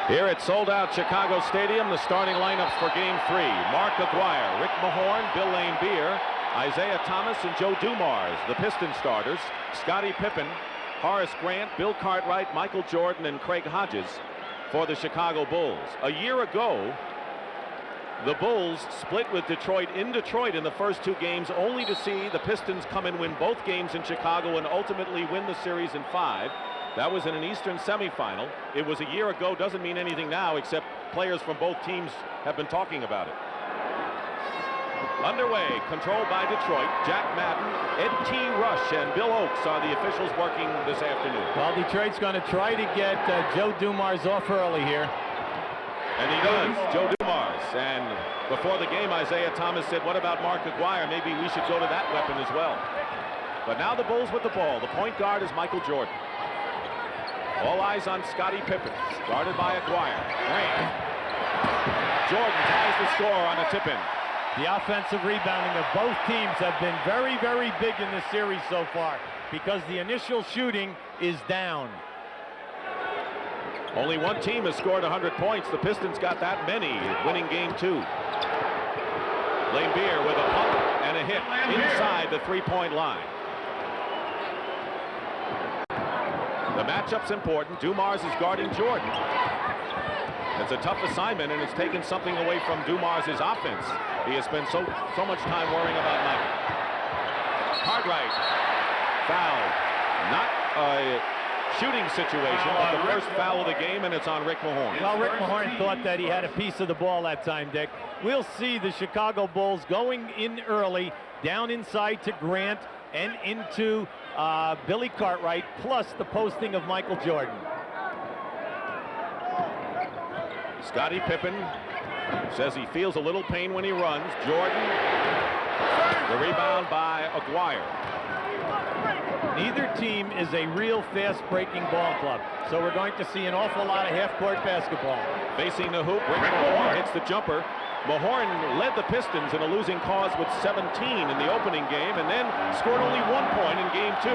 Here at sold-out Chicago Stadium, the starting lineups for Game 3. Mark Aguirre, Rick Mahorn, Bill Laimbeer, Isaiah Thomas, and Joe Dumars, the Pistons starters. Scottie Pippen, Horace Grant, Bill Cartwright, Michael Jordan, and Craig Hodges for the Chicago Bulls. A year ago, the Bulls split with Detroit in Detroit in the first 2 games, only to see the Pistons come and win both games in Chicago and ultimately win the series in 5. That was in an Eastern semifinal. It was a year ago, doesn't mean anything now, except players from both teams have been talking about it. Underway, controlled by Detroit. Jack Madden, Ed T. Rush, and Bill Oakes are the officials working this afternoon. Well, Detroit's going to try to get Joe Dumars off early here. And he does, Joe Dumars. And before the game, Isaiah Thomas said, what about Mark Aguirre? Maybe we should go to that weapon as well. But now the Bulls with the ball. The point guard is Michael Jordan. All eyes on Scottie Pippen, guarded by Aguirre. Grant. Jordan ties the score on a tip-in. The offensive rebounding of both teams have been very, very big in this series so far because the initial shooting is down. Only one team has scored 100 points. The Pistons got that many, winning Game 2. Laimbeer with a pump and a hit inside the three-point line. The matchup's important. Dumars is guarding Jordan. It's a tough assignment, and it's taken something away from Dumars' offense. He has spent so much time worrying about Michael. Cartwright fouled. Not a shooting situation, but the first foul of the game, and it's on Rick Mahorn. Well, Rick Mahorn thought that he had a piece of the ball that time, Dick. We'll see the Chicago Bulls going in early, down inside to Grant and into Billy Cartwright, plus the posting of Michael Jordan. Scottie Pippen says he feels a little pain when he runs. Jordan, the rebound by Aguirre. Neither team is a real fast-breaking ball club, so we're going to see an awful lot of half-court basketball. Facing the hoop, Rick Mahorn hits the jumper. Mahorn led the Pistons in a losing cause with 17 in the opening game and then scored only 1 point in Game 2.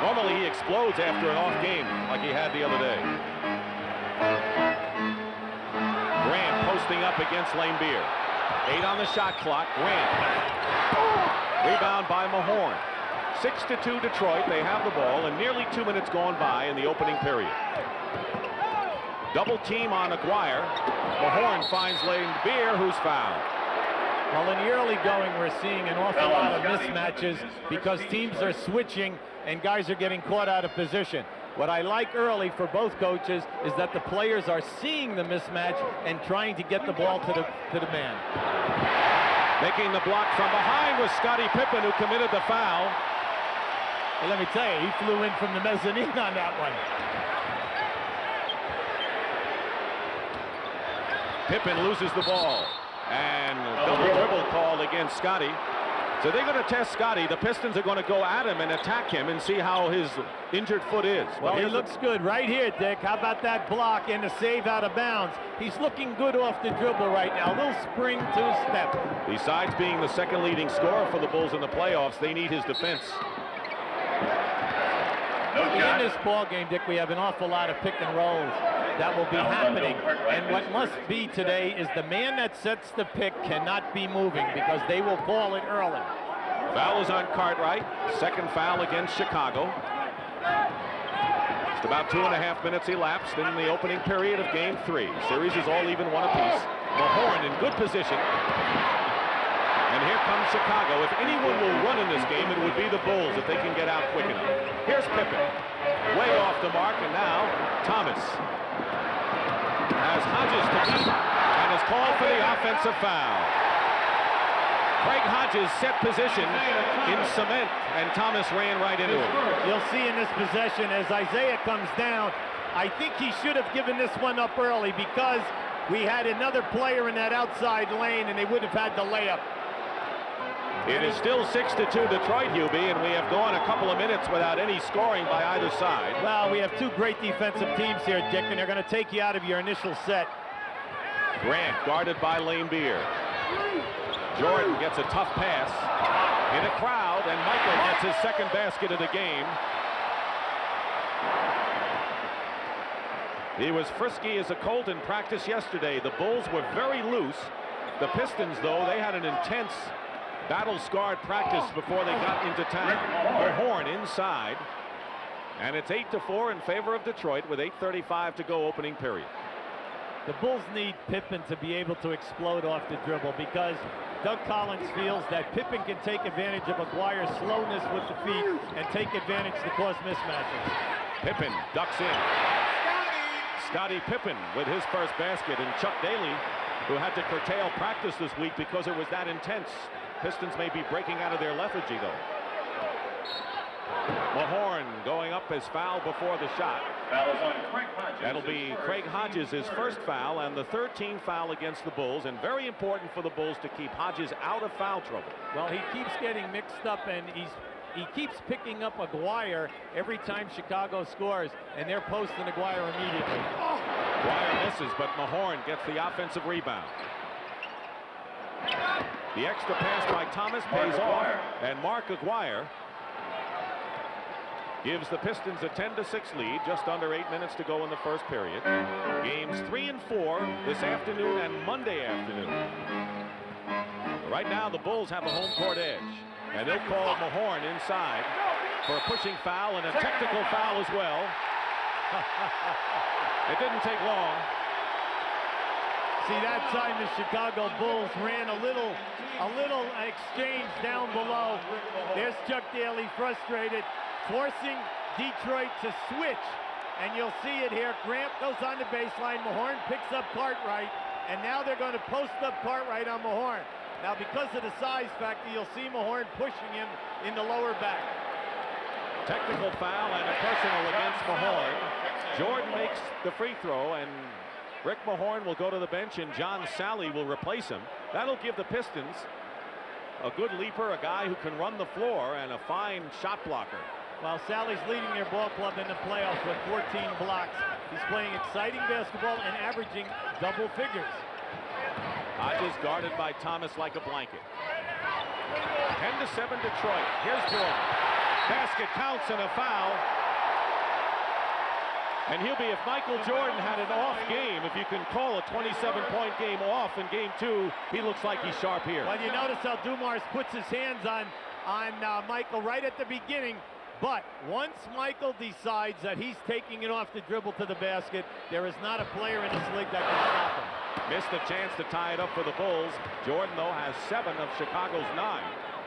Normally he explodes after an off game like he had the other day. Grant posting up against Laimbeer. 8 on the shot clock. Grant. Rebound by Mahorn. 6-2 Detroit. They have the ball and nearly 2 minutes gone by in the opening period. Double team on Aguirre. Mahorn finds Laimbeer, who's fouled. Well, in the early going, we're seeing an awful lot of mismatches because teams are switching and guys are getting caught out of position. What I like early for both coaches is that the players are seeing the mismatch and trying to get the ball to the man. Making the block from behind was Scottie Pippen, who committed the foul. Well, let me tell you, he flew in from the mezzanine on that one. Pippen loses the ball, and double dribble called against Scottie. So they're going to test Scottie. The Pistons are going to go at him and attack him and see how his injured foot is. Well, he looks good right here, Dick. How about that block and the save out of bounds? He's looking good off the dribble right now. A little spring two-step. Besides being the second leading scorer for the Bulls in the playoffs, they need his defense. In this ball game, Dick, we have an awful lot of pick and rolls that will be happening. And what must be today is the man that sets the pick cannot be moving because they will call it early. Foul is on Cartwright. Second foul against Chicago. Just about 2.5 minutes elapsed in the opening period of Game 3. Series is all even, one apiece. Mahorn in good position. And here comes Chicago. If anyone will run in this game, it would be the Bulls if they can get out quick enough. Here's Pippen. Way off the mark, and now Thomas has Hodges to beat and is called for the offensive foul. Craig Hodges set position in cement, and Thomas ran right into him. You'll see in this possession as Isaiah comes down, I think he should have given this one up early because we had another player in that outside lane and they would have had the layup. It is still 6-2 Detroit, Hubie, and we have gone a couple of minutes without any scoring by either side. Well, we have two great defensive teams here, Dick, and they're going to take you out of your initial set. Grant guarded by Laimbeer. Jordan gets a tough pass in a crowd, and Michael gets his second basket of the game. He was frisky as a Colt in practice yesterday. The Bulls were very loose. The Pistons, though, they had an intense, battle-scarred practice before they got into town. Mahorn inside. And it's 8-4 in favor of Detroit with 8:35 to go opening period. The Bulls need Pippen to be able to explode off the dribble, because Doug Collins feels that Pippen can take advantage of Aguirre's slowness with the feet and take advantage to cause mismatches. Pippen ducks in. Scottie Pippen with his first basket, and Chuck Daly, who had to curtail practice this week because it was that intense. Pistons may be breaking out of their lethargy, though. Mahorn going up as foul before the shot. That'll be Craig Hodges' his first foul and the 13th foul against the Bulls, and very important for the Bulls to keep Hodges out of foul trouble. Well, he keeps getting mixed up, and he keeps picking up Aguirre every time Chicago scores, and they're posting Aguirre immediately. Aguirre misses, but Mahorn gets the offensive rebound. The extra pass by Thomas pays off, and Mark Aguirre gives the Pistons a 10-6 lead, just under 8 minutes to go in the first period. Games 3 and 4 this afternoon and Monday afternoon. Right now, the Bulls have a home court edge, and they'll call Mahorn inside for a pushing foul and a technical foul as well. It didn't take long. See, that time the Chicago Bulls ran a little exchange down below. There's Chuck Daly frustrated, forcing Detroit to switch, and you'll see it here. Grant goes on the baseline. Mahorn picks up Cartwright, and now they're going to post up Cartwright on Mahorn. Now, because of the size factor, you'll see Mahorn pushing him in the lower back. Technical foul and a personal against Mahorn. Jordan makes the free throw, and Rick Mahorn will go to the bench, and John Sally will replace him. That'll give the Pistons a good leaper, a guy who can run the floor, and a fine shot blocker. While Sally's leading their ball club in the playoffs with 14 blocks. He's playing exciting basketball and averaging double figures. Hodges guarded by Thomas like a blanket. 10-7 Detroit. Here's Jordan. Basket counts and a foul. And he'll be, if Michael Jordan had an off game, if you can call a 27-point game off in game 2, he looks like he's sharp here. Well, you notice how Dumars puts his hands on Michael right at the beginning. But once Michael decides that he's taking it off the dribble to the basket, there is not a player in this league that can stop him. Missed a chance to tie it up for the Bulls. Jordan, though, has 7 of Chicago's 9.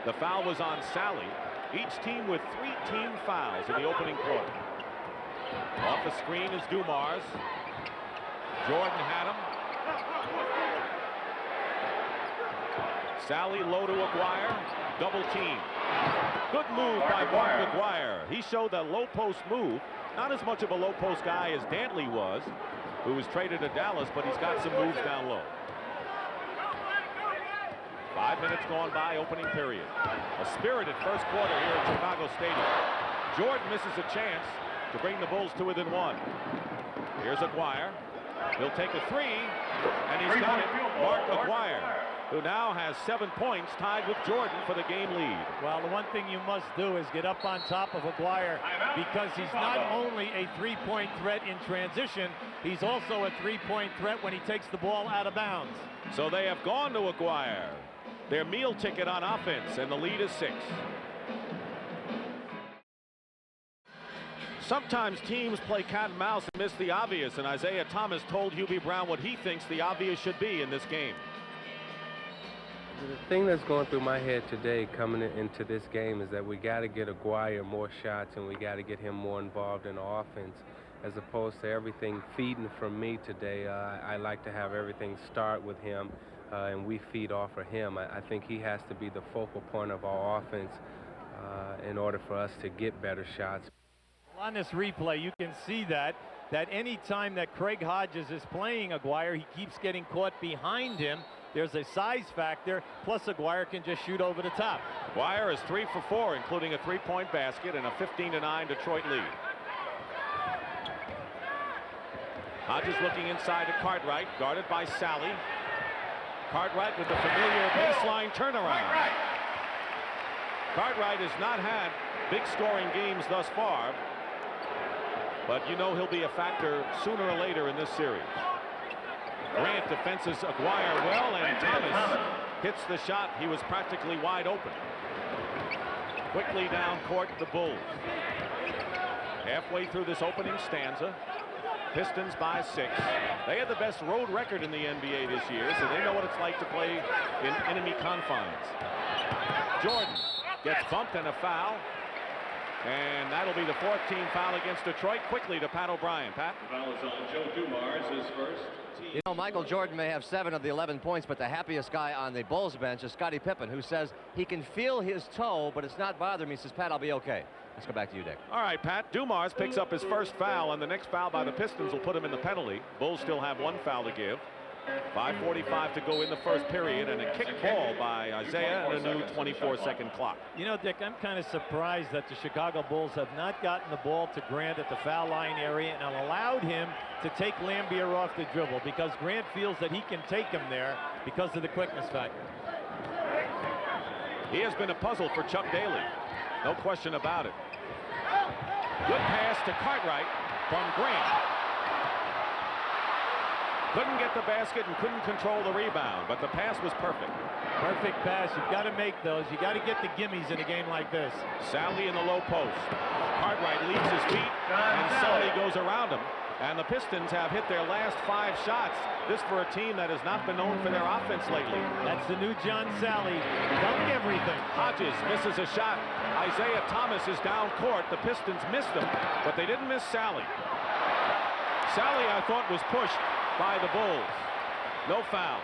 The foul was on Sally. Each team with 3 team fouls in the opening quarter. Off the screen is Dumars. Jordan had him. Sally low to Aguirre. Double team. Good move by Mark Aguirre. He showed that low post move. Not as much of a low post guy as Dantley was, who was traded to Dallas, but he's got some moves down low. 5 minutes gone by, opening period. A spirited first quarter here at Chicago Stadium. Jordan misses a chance to bring the Bulls to within 1. Here's Aguirre. He'll take a 3, and he's got it. Mark Aguirre, who now has 7 points, tied with Jordan for the game lead. Well, the one thing you must do is get up on top of Aguirre, because he's not only a three-point threat in transition, he's also a three-point threat when he takes the ball out of bounds. So they have gone to Aguirre, their meal ticket on offense, and the lead is 6. Sometimes teams play cat and mouse and miss the obvious, and Isaiah Thomas told Hubie Brown what he thinks the obvious should be in this game. The thing that's going through my head today coming into this game is that we got to get Aguirre more shots, and we got to get him more involved in the offense, as opposed to everything feeding from me today. I like to have everything start with him, and we feed off of him. I think he has to be the focal point of our offense in order for us to get better shots. On this replay, you can see that any time that Craig Hodges is playing Aguirre, he keeps getting caught behind him. There's a size factor, plus Aguirre can just shoot over the top. Aguirre is 3 for 4, including a 3-point basket and a 15-9 Detroit lead. Hodges looking inside to Cartwright, guarded by Sally. Cartwright with the familiar baseline turnaround. Cartwright has not had big scoring games thus far. but you know he'll be a factor sooner or later in this series. Grant defenses Aguirre well, and Thomas hits the shot. He was practically wide open. Quickly down court, the Bulls. Halfway through this opening stanza, Pistons by 6. They had the best road record in the NBA this year, so they know what it's like to play in enemy confines. Jordan gets bumped and a foul. And that'll be the 4th team foul against Detroit. Quickly to Pat O'Brien. Pat? The foul is on Joe Dumars, his first. You know, Michael Jordan may have 7 of the 11 points, but the happiest guy on the Bulls bench is Scottie Pippen, who says he can feel his toe, but it's not bothering me. He says, Pat, I'll be okay. Let's go back to you, Dick. All right, Pat. Dumars picks up his first foul, and the next foul by the Pistons will put him in the penalty. Bulls still have 1 foul to give. 5:45 to go in the first period, and a kick ball by Isaiah and a new 24-second clock. You know, Dick, I'm kind of surprised that the Chicago Bulls have not gotten the ball to Grant at the foul line area and allowed him to take Lambier off the dribble, because Grant feels that he can take him there because of the quickness factor. He has been a puzzle for Chuck Daly. No question about it. Good pass to Cartwright from Grant. Couldn't get the basket and couldn't control the rebound, but the pass was perfect. Perfect pass. You've got to make those. You got to get the gimmies in a game like this. Sally in the low post. Cartwright leaves his feet, and Sally goes around him. And the Pistons have hit their last 5 shots. This for a team that has not been known for their offense lately. That's the new John Sally. Dunk everything. Hodges misses a shot. Isaiah Thomas is down court. The Pistons missed him, but they didn't miss Sally. Sally, I thought, was pushed by the Bulls. No foul.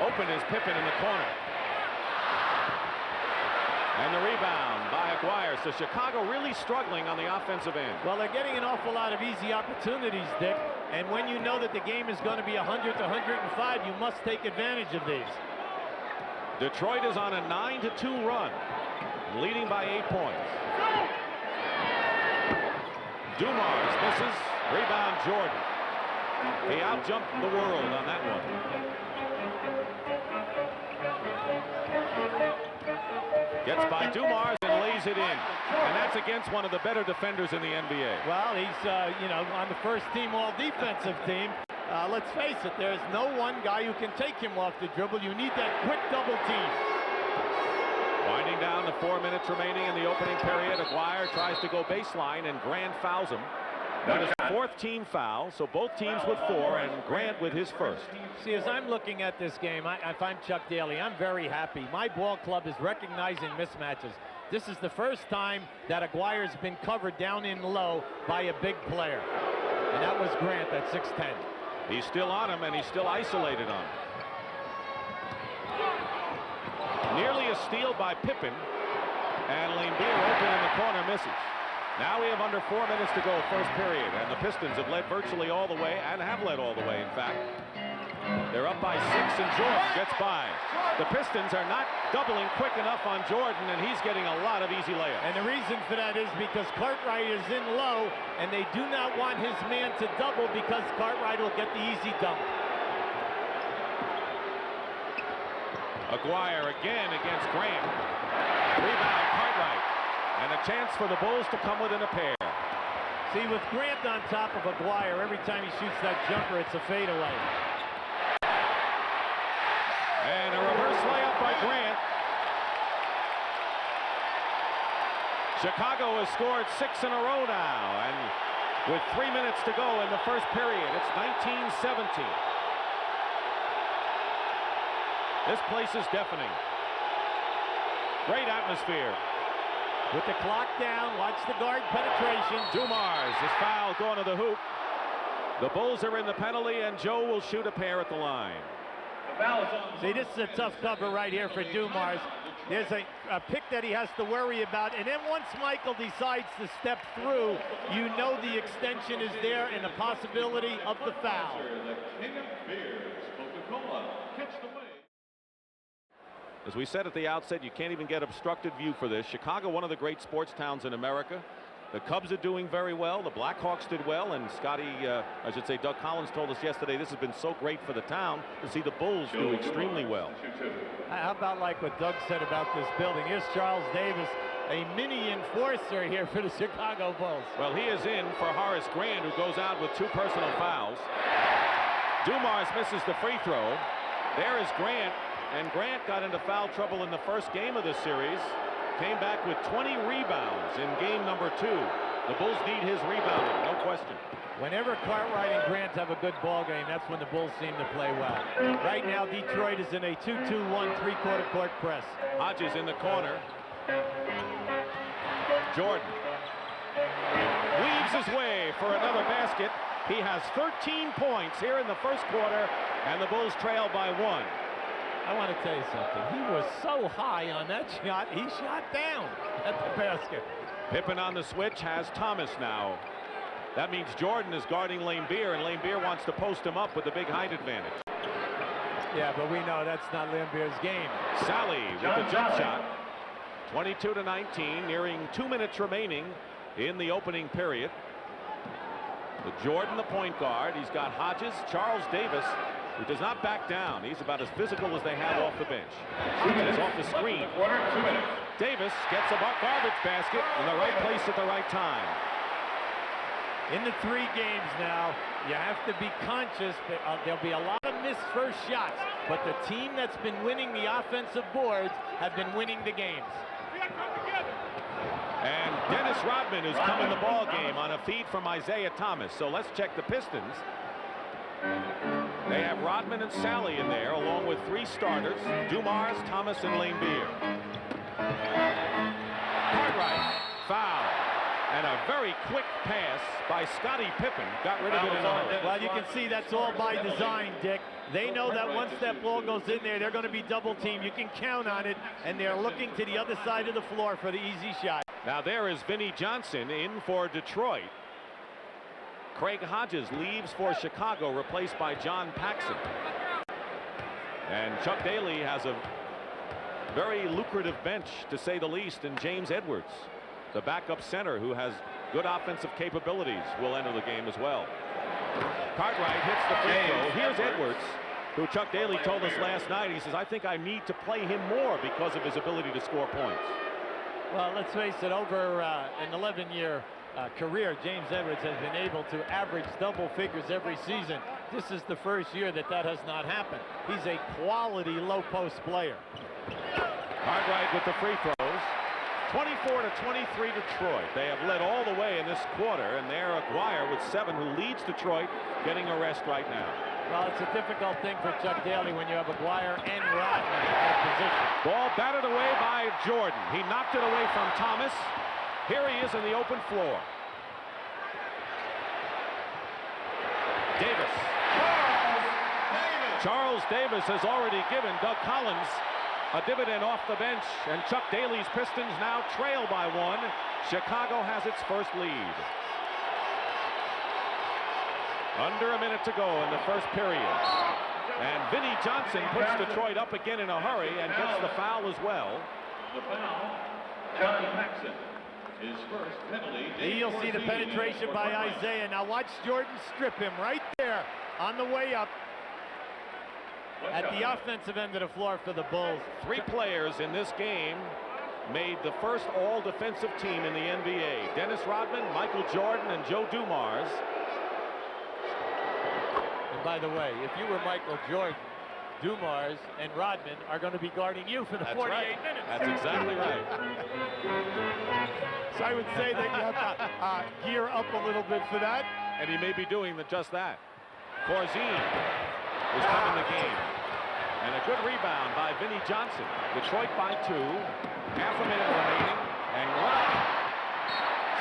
Open is Pippen in the corner. And the rebound by Aguirre. So Chicago really struggling on the offensive end. Well, they're getting an awful lot of easy opportunities, Dick. And when you know that the game is going to be 100 to 105, you must take advantage of these. Detroit is on a 9-2 run, leading by 8 points. Dumars misses. Rebound Jordan. He outjumped the world on that one. Gets by Dumars and lays it in. And that's against one of the better defenders in the NBA. Well, he's, you know, on the first team all-defensive team. Let's face it, there's no one guy who can take him off the dribble. You need that quick double team. Winding down the 4 minutes remaining in the opening period. Aguirre tries to go baseline, and Grant fouls him. That is the 4th team foul, so both teams with 4, and Grant with his first. See, as I'm looking at this game, if I'm Chuck Daly, I'm very happy. My ball club is recognizing mismatches. This is the first time that Aguirre's been covered down in low by a big player. And that was Grant at 6'10". He's still on him, and he's still isolated on him. Nearly a steal by Pippen, and Lambier open in the corner misses. Now we have under 4 minutes to go, first period, and the Pistons have led virtually all the way, and have led all the way, in fact. They're up by 6, and Jordan gets by. The Pistons are not doubling quick enough on Jordan, and he's getting a lot of easy layups. And the reason for that is because Cartwright is in low, and they do not want his man to double because Cartwright will get the easy dunk. Aguirre again against Grant. Rebound, Cartwright. And a chance for the Bulls to come within a pair. See, with Grant on top of Aguirre, every time he shoots that jumper, it's a fadeaway. And a reverse layup by Grant. Chicago has scored 6 in a row now, and with 3 minutes to go in the first period, it's 19-17. This place is deafening. Great atmosphere. With the clock down, watch the guard penetration. Dumars is fouled going to the hoop. The Bulls are in the penalty, and Joe will shoot a pair at the line. See, this is a tough cover right here for Dumars. There's a pick that he has to worry about, and then once Michael decides to step through, you know the extension is there and the possibility of the foul. As we said at the outset, you can't even get obstructed view for this. Chicago, one of the great sports towns in America. The Cubs are doing very well. The Blackhawks did well. And Doug Collins told us yesterday this has been so great for the town to see the Bulls do extremely well. How about like what Doug said about this building? Here's Charles Davis a mini enforcer here for the Chicago Bulls. Well, he is in for Horace Grant, who goes out with 2 personal fouls. Dumars misses the free throw. There is Grant, and Grant got into foul trouble in the first game of this series. Came back with 20 rebounds in game number 2. The Bulls need his rebounding, no question. Whenever Cartwright and Grant have a good ball game, that's when the Bulls seem to play well. Right now, Detroit is in a 2-2-1 3-quarter court press. Hodges in the corner. Jordan weaves his way for another basket. He has 13 points here in the first quarter, and the Bulls trail by 1. I want to tell you something. He was so high on that shot, he shot down at the basket. Pippen on the switch has Thomas now. That means Jordan is guarding Laimbeer, and Laimbeer wants to post him up with the big height advantage. Yeah, but we know that's not Laimbeer's game. Sally with the jump shot. 22-19, nearing 2 minutes remaining in the opening period. With Jordan, the point guard. He's got Hodges, Charles Davis, who does not back down. He's about as physical as they have off the bench. Hodges off the screen. Davis gets a garbage basket in the right place at the right time. In the 3 games now, you have to be conscious that there'll be a lot of missed first shots, but the team that's been winning the offensive boards have been winning the games. And Dennis Rodman is coming the ball game on a feed from Isaiah Thomas. So let's check the Pistons. They have Rodman and Sally in there, along with 3 starters: Dumars, Thomas, and Laimbeer. Cartwright, foul. And a very quick pass by Scottie Pippen got rid of it in a hurry. Well, you can see that's all by design, Dick. They know that once that ball goes in there, they're going to be double teamed. You can count on it, and they're looking to the other side of the floor for the easy shot. Now there is Vinnie Johnson in for Detroit. Craig Hodges leaves for Chicago, replaced by John Paxson. And Chuck Daly has a very lucrative bench, to say the least, in James Edwards. The backup center, who has good offensive capabilities, will enter the game as well. Cartwright hits the free throw. Here's Edwards, who Chuck Daly told us last night. He says, I think I need to play him more because of his ability to score points. Well, let's face it, over an 11-year career, James Edwards has been able to average double figures every season. This is the first year that has not happened. He's a quality low-post player. Cartwright with the free throws. 24-23 Detroit. They have led all the way in this quarter, and there Aguirre with 7, who leads Detroit, getting a rest right now. Well, it's a difficult thing for Chuck Daly when you have Aguirre and Rodman in position. Ball batted away by Jordan. He knocked it away from Thomas. Here he is in the open floor. Davis. Charles Davis has already given Doug Collins a dividend off the bench, and Chuck Daly's Pistons now trail by 1. Chicago has its first lead. Under a minute to go in the first period. And Vinnie Johnson puts Detroit up again in a hurry and gets the foul as well. The foul, John Paxson. His first penalty. You'll see the penetration by Isaiah. Now watch Jordan strip him right there on the way up. At the offensive end of the floor for the Bulls. 3 players in this game made the first all-defensive team in the NBA. Dennis Rodman, Michael Jordan, and Joe Dumars. And by the way, if you were Michael Jordan, Dumars and Rodman are going to be guarding you for the 48 minutes. That's exactly right. So I would say that you have to gear up a little bit for that. And he may be doing just that. Corzine is coming the game. And a good rebound by Vinnie Johnson. Detroit by 2. Half a minute remaining. And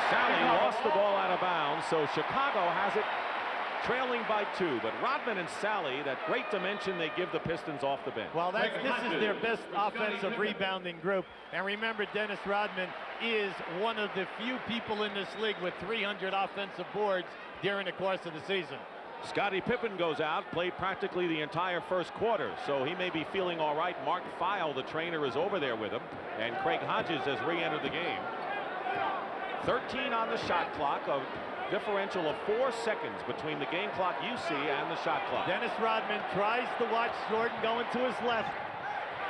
Sally lost the ball out of bounds, so Chicago has it trailing by 2. But Rodman and Sally, that great dimension they give the Pistons off the bench. Well, this is their best offensive rebounding group. And remember, Dennis Rodman is one of the few people in this league with 300 offensive boards during the course of the season. Scottie Pippen goes out, played practically the entire first quarter, so he may be feeling all right. Mark Feil, the trainer, is over there with him, and Craig Hodges has re-entered the game. 13 on the shot clock, a differential of 4 seconds between the game clock you see and the shot clock. Dennis Rodman tries to watch Jordan going to his left.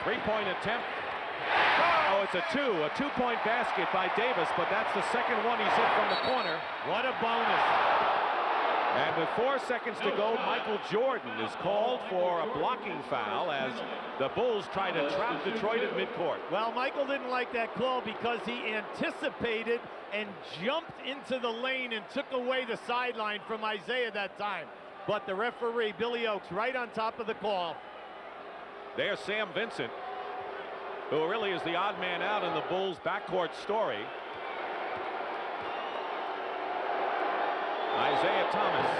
3-point attempt. So it's a two-point basket by Davis, but that's the second one he's hit from the corner. What a bonus. And with 4 seconds to go, Michael Jordan is called for a blocking foul as the Bulls try to trap Detroit at midcourt. Well, Michael didn't like that call because he anticipated and jumped into the lane and took away the sideline from Isaiah that time. But the referee, Billy Oakes, right on top of the call. There's Sam Vincent, who really is the odd man out in the Bulls' backcourt story. Isaiah Thomas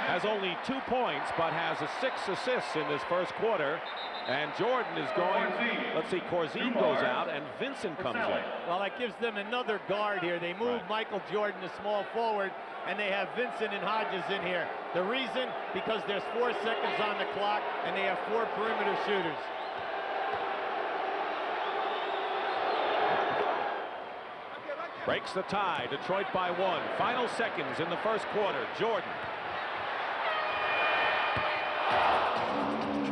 has only 2 points, but has 6 assists in this first quarter. And Jordan is going, let's see, Corzine goes out and Vincent comes in. Well, that gives them another guard here. They move Michael Jordan to small forward, and they have Vincent and Hodges in here. The reason, because there's 4 seconds on the clock, and they have 4 perimeter shooters. Breaks the tie, Detroit by 1. Final seconds in the first quarter, Jordan.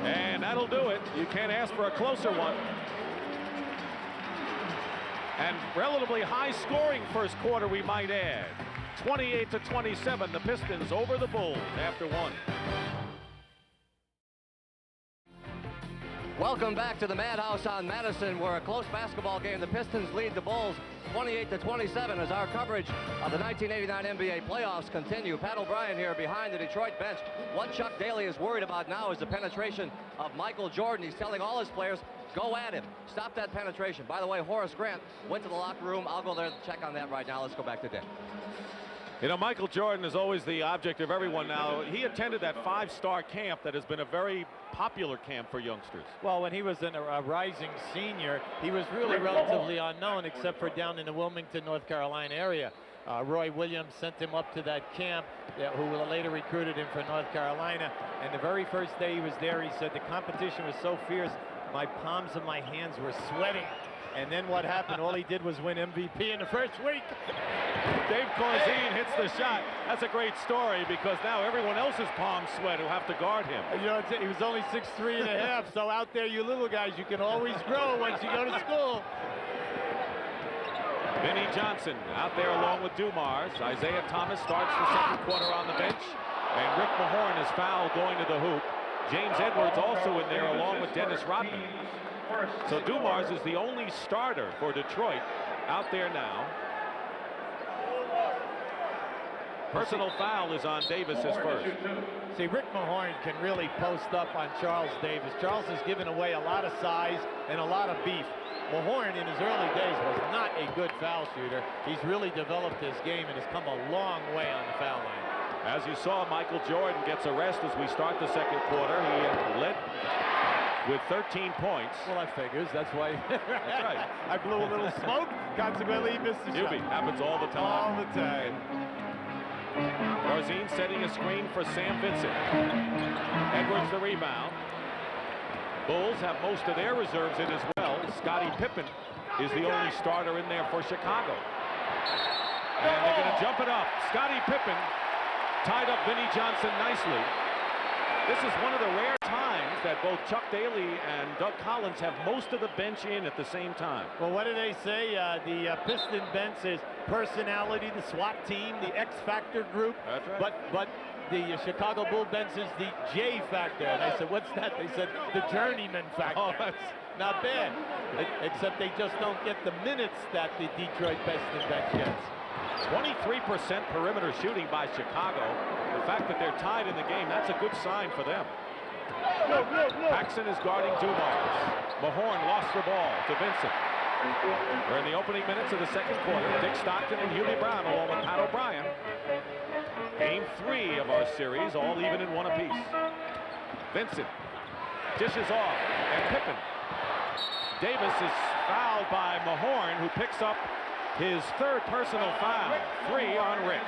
And that'll do it. You can't ask for a closer one. And relatively high scoring first quarter, we might add. 28-27, the Pistons over the Bulls after 1. Welcome back to the Madhouse on Madison, where a close basketball game. The Pistons lead the Bulls 28-27 as our coverage of the 1989 NBA playoffs continue. Pat O'Brien here behind the Detroit bench. What Chuck Daly is worried about now is the penetration of Michael Jordan. He's telling all his players, go at him. Stop that penetration. By the way, Horace Grant went to the locker room. I'll go there to check on that right now. Let's go back to Dick. You know, Michael Jordan is always the object of everyone now. He attended that 5-star camp that has been a very popular camp for youngsters. Well, when he was a rising senior, he was really relatively unknown, except for down in the Wilmington, North Carolina area. Roy Williams sent him up to that camp, who later recruited him for North Carolina. And the very first day he was there, he said the competition was so fierce, my palms of my hands were sweating. And then what happened? All he did was win MVP in the first week. Dave Corzine hits the shot. That's a great story because now everyone else's palms sweat who have to guard him. You know, he was only 6'3½", so out there, you little guys, you can always grow once you go to school. Vinnie Johnson out there along with Dumars. Isaiah Thomas starts the second quarter on the bench. And Rick Mahorn is fouled going to the hoop. James Edwards also in there along with Dennis Rodman. So Dumars is the only starter for Detroit out there now. Personal foul is on Davis, his first. See, Rick Mahorn can really post up on Charles Davis. Charles has given away a lot of size and a lot of beef. Mahorn in his early days was not a good foul shooter. He's really developed his game and has come a long way on the foul line. As you saw, Michael Jordan gets a rest as we start the second quarter. He led with 13 points. Well, that figures. That's why. That's right. I blew a little smoke. Consequently, he missed the shot. Happens all the time. All the time. Corzine setting a screen for Sam Vincent. Edwards the rebound. Bulls have most of their reserves in as well. Scottie Pippen is the only starter in there for Chicago. And they're going to jump it up. Scottie Pippen tied up Vinnie Johnson nicely. This is one of the rare times that both Chuck Daly and Doug Collins have most of the bench in at the same time. Well, what do they say? The Piston bench is personality, the SWAT team, the X Factor group. That's right. But the Chicago Bull bench is the J Factor. And I said, what's that? They said, the journeyman factor. Oh, that's not bad. Except they just don't get the minutes that the Detroit Piston bench gets. 23% perimeter shooting by Chicago. The fact that they're tied in the game, that's a good sign for them. Paxson is guarding Dumars. Mahorn lost the ball to Vincent. We're in the opening minutes of the second quarter. Dick Stockton and Hubie Brown along with Pat O'Brien. Game 3 of our series, all even in one apiece. Vincent dishes off, and Pippen. Davis is fouled by Mahorn, who picks up his third personal foul. 3 on Rick.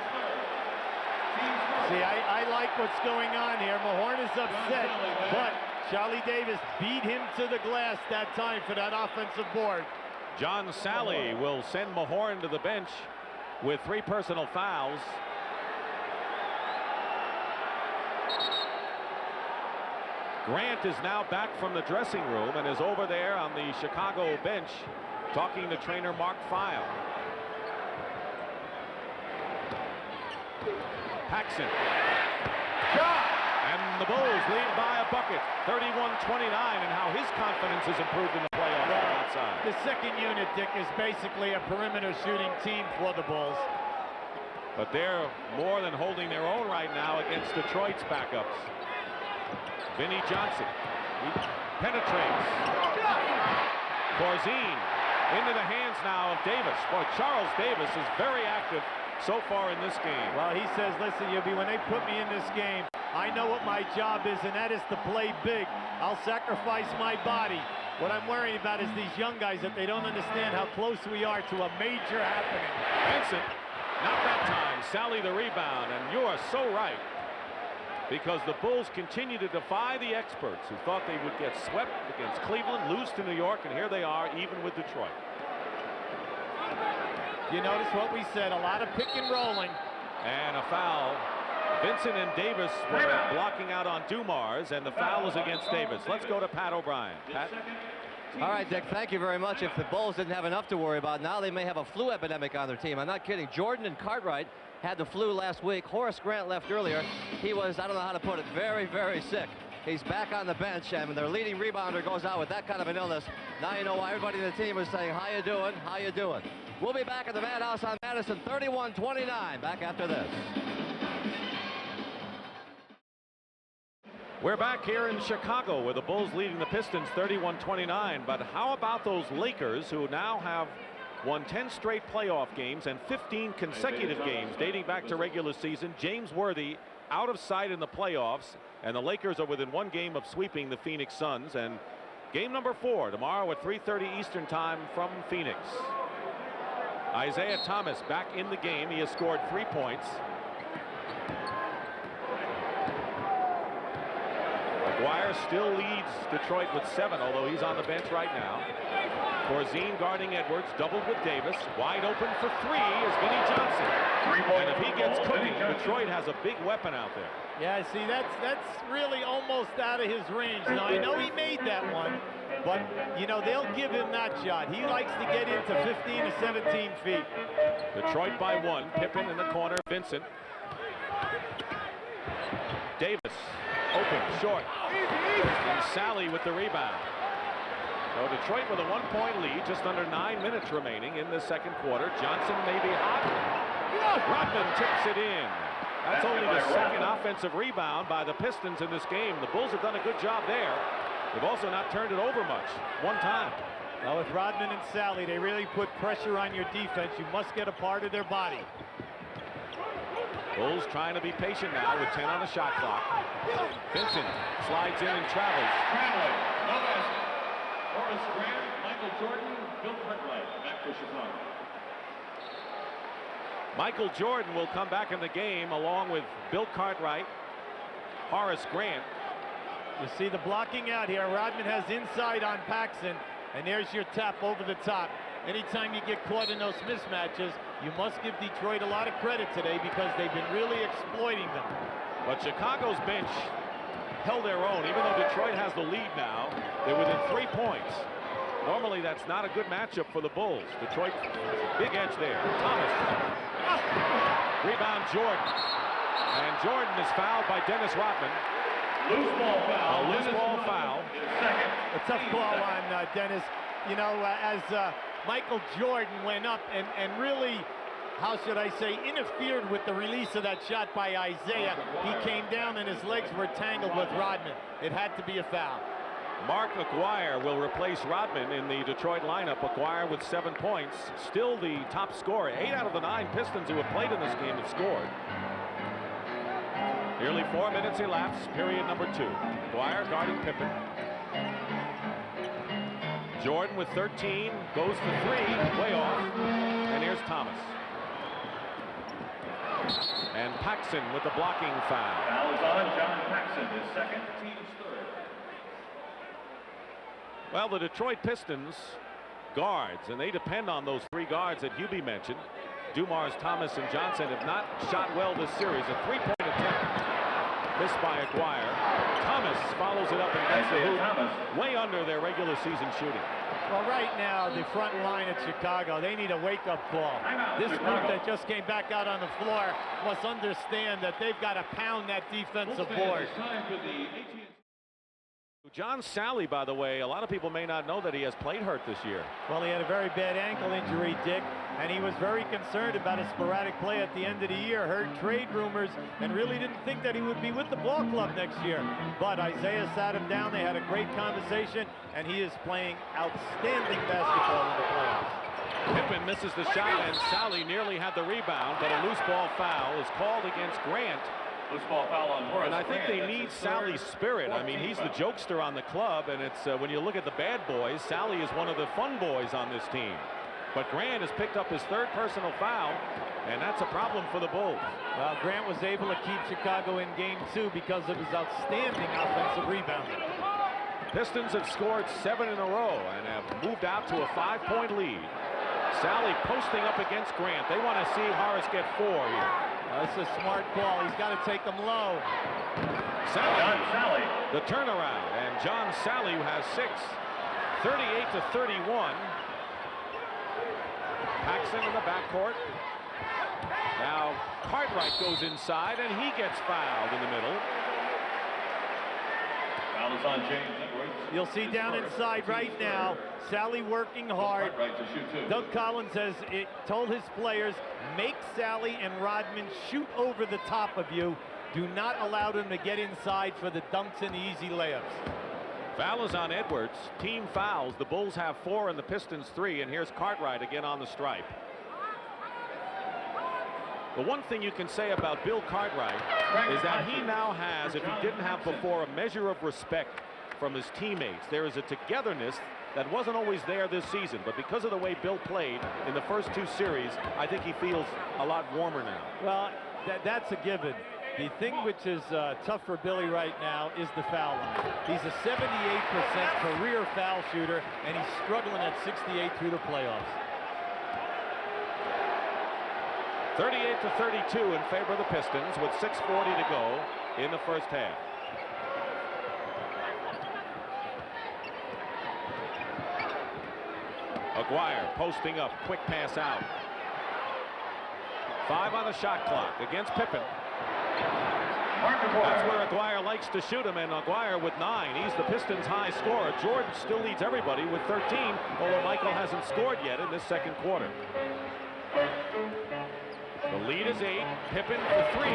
See, I like what's going on here. Mahorn is upset, but Charlie Davis beat him to the glass that time for that offensive board. John Sally will send Mahorn to the bench with 3 personal fouls. Grant is now back from the dressing room and is over there on the Chicago bench talking to trainer Mark Feil. Paxson. And the Bulls lead by a bucket, 31-29, and how his confidence has improved in the playoffs on that side. The second unit, Dick, is basically a perimeter shooting team for the Bulls. But they're more than holding their own right now against Detroit's backups. Vinnie Johnson. He penetrates. Corzine into the hands now of Davis. Boy, Charles Davis is very active so far in this game. Well, he says, listen, Yubi, when they put me in this game, I know what my job is, and that is to play big. I'll sacrifice my body. What I'm worrying about is these young guys, that they don't understand how close we are to a major happening. Vincent, not that time. Sally the rebound, and you are so right. Because the Bulls continue to defy the experts who thought they would get swept against Cleveland, lose to New York, and here they are, even with Detroit. You notice what we said, a lot of pick and rolling. And a foul. Vincent and Davis were blocking out on Dumars, and the foul is against Davis. Let's go to Pat O'Brien. Pat? All right, Dick, thank you very much. If the Bulls didn't have enough to worry about, now they may have a flu epidemic on their team. I'm not kidding. Jordan and Cartwright had the flu last week. Horace Grant left earlier. He was, I don't know how to put it, very, very sick. He's back on the bench, and when their leading rebounder goes out with that kind of an illness, now you know why everybody in the team is saying, how you doing, how you doing? We'll be back at the Madhouse on Madison, 31-29, back after this. We're back here in Chicago where the Bulls leading the Pistons 31-29. But how about those Lakers who now have won 10 straight playoff games and 15 consecutive games dating back to regular season? James Worthy out of sight in the playoffs, and the Lakers are within one game of sweeping the Phoenix Suns. And game number 4 tomorrow at 3:30 Eastern time from Phoenix. Isaiah Thomas back in the game. He has scored 3 points. Maguire still leads Detroit with 7, although he's on the bench right now. Corzine guarding Edwards, doubled with Davis. Wide open for 3 is Vinnie Johnson. And if he gets cooking, Detroit has a big weapon out there. Yeah, see, that's really almost out of his range. Now, I know he made that one, but, you know, they'll give him that shot. He likes to get into 15 to 17 feet. Detroit by 1. Pippen in the corner. Vincent. Davis. Open, short. And Sally with the rebound. So Detroit with a 1-point lead, just under 9 minutes remaining in the second quarter. Johnson may be hot. Rodman tips it in. That's only the second offensive rebound by the Pistons in this game. The Bulls have done a good job there. They've also not turned it over much. One time. Now with Rodman and Sally, they really put pressure on your defense. You must get a part of their body. Bulls trying to be patient now with 10 on the shot clock. Vincent slides in and travels. Traveling, no basket. Horace Grant, Michael Jordan, Bill Cartwright, back for Chicago. Michael Jordan will come back in the game along with Bill Cartwright, Horace Grant. You see the blocking out here. Rodman has inside on Paxson, and there's your tap over the top. Anytime you get caught in those mismatches, you must give Detroit a lot of credit today because they've been really exploiting them. But Chicago's bench held their own. Even though Detroit has the lead now, they're within 3 points. Normally, that's not a good matchup for the Bulls. Detroit, big edge there. Thomas. Rebound, Jordan. And Jordan is fouled by Dennis Rodman. Loose ball foul. A loose ball foul. A tough call on Dennis. You know, as Michael Jordan went up and really, how should I say, interfered with the release of that shot by Isaiah. He came down and his legs were tangled with Rodman. It had to be a foul. Mark Aguirre will replace Rodman in the Detroit lineup. Aguirre with 7 points, still the top scorer. 8 out of the 9 Pistons who have played in this game have scored. Nearly 4 minutes elapsed, period number 2. Aguirre guarding Pippen. Jordan with 13, goes for 3, way off. And here's Thomas. And Paxson with the blocking foul. Foul is on John Paxson, his second, team's third. Well, the Detroit Pistons guards, and they depend on those 3 guards that Hubie mentioned. Dumars, Thomas, and Johnson have not shot well this series. A 3-point attempt missed by Aguirre. Thomas follows it up and gets the hoop way under their regular season shooting. Well, right now, the front line at Chicago, they need a wake-up call. This group that just came back out on the floor must understand that they've got to pound that defensive board. John Sally, by the way, a lot of people may not know that he has played hurt this year. Well, he had a very bad ankle injury, Dick, and he was very concerned about a sporadic play at the end of the year. Heard trade rumors and really didn't think that he would be with the ball club next year. But Isaiah sat him down. They had a great conversation, and he is playing outstanding basketball in the playoffs. Pippen misses the shot, and Sally nearly had the rebound, but a loose ball foul is called against Grant. Loose ball foul on Horace And I think Grant. they need Sally's spirit. I mean, he's the jokester on the club, and it's when you look at the bad boys, Sally is one of the fun boys on this team. But Grant has picked up his third personal foul, and that's a problem for the Bulls. Well, Grant was able to keep Chicago in game 2 because of his outstanding offensive rebounding. Pistons have scored 7 in a row and have moved out to a 5-point lead. Sally posting up against Grant. They want to see Horace get 4 here. That's a smart call. He's got to take them low. Sally, the turnaround, and John Sally who has 6. 38-31. Paxson in the backcourt. Now Cartwright goes inside, and he gets fouled in the middle. Foul is on James Edwards. You'll see down inside right now, Sally working hard. Right to shoot 2. Doug Collins has told his players, make Sally and Rodman shoot over the top of you. Do not allow them to get inside for the dunks and the easy layups. Foul is on Edwards. Team fouls. The Bulls have 4 and the Pistons 3, and here's Cartwright again on the stripe. The one thing you can say about Bill Cartwright is that he now has, if he didn't have before, a measure of respect from his teammates. There is a togetherness that wasn't always there this season, but because of the way Bill played in the first 2 series, I think he feels a lot warmer now. Well, that's a given. The thing which is tough for Billy right now is the foul line. He's a 78% career foul shooter, and he's struggling at 68 through the playoffs. 38-32 in favor of the Pistons with 6:40 to go in the first half. Aguirre posting up, quick pass out. 5 on the shot clock against Pippen. That's where Aguirre likes to shoot him, and Aguirre with 9. He's the Pistons' high scorer. Jordan still leads everybody with 13, although Michael hasn't scored yet in this second quarter. The lead is 8. Pippen for 3.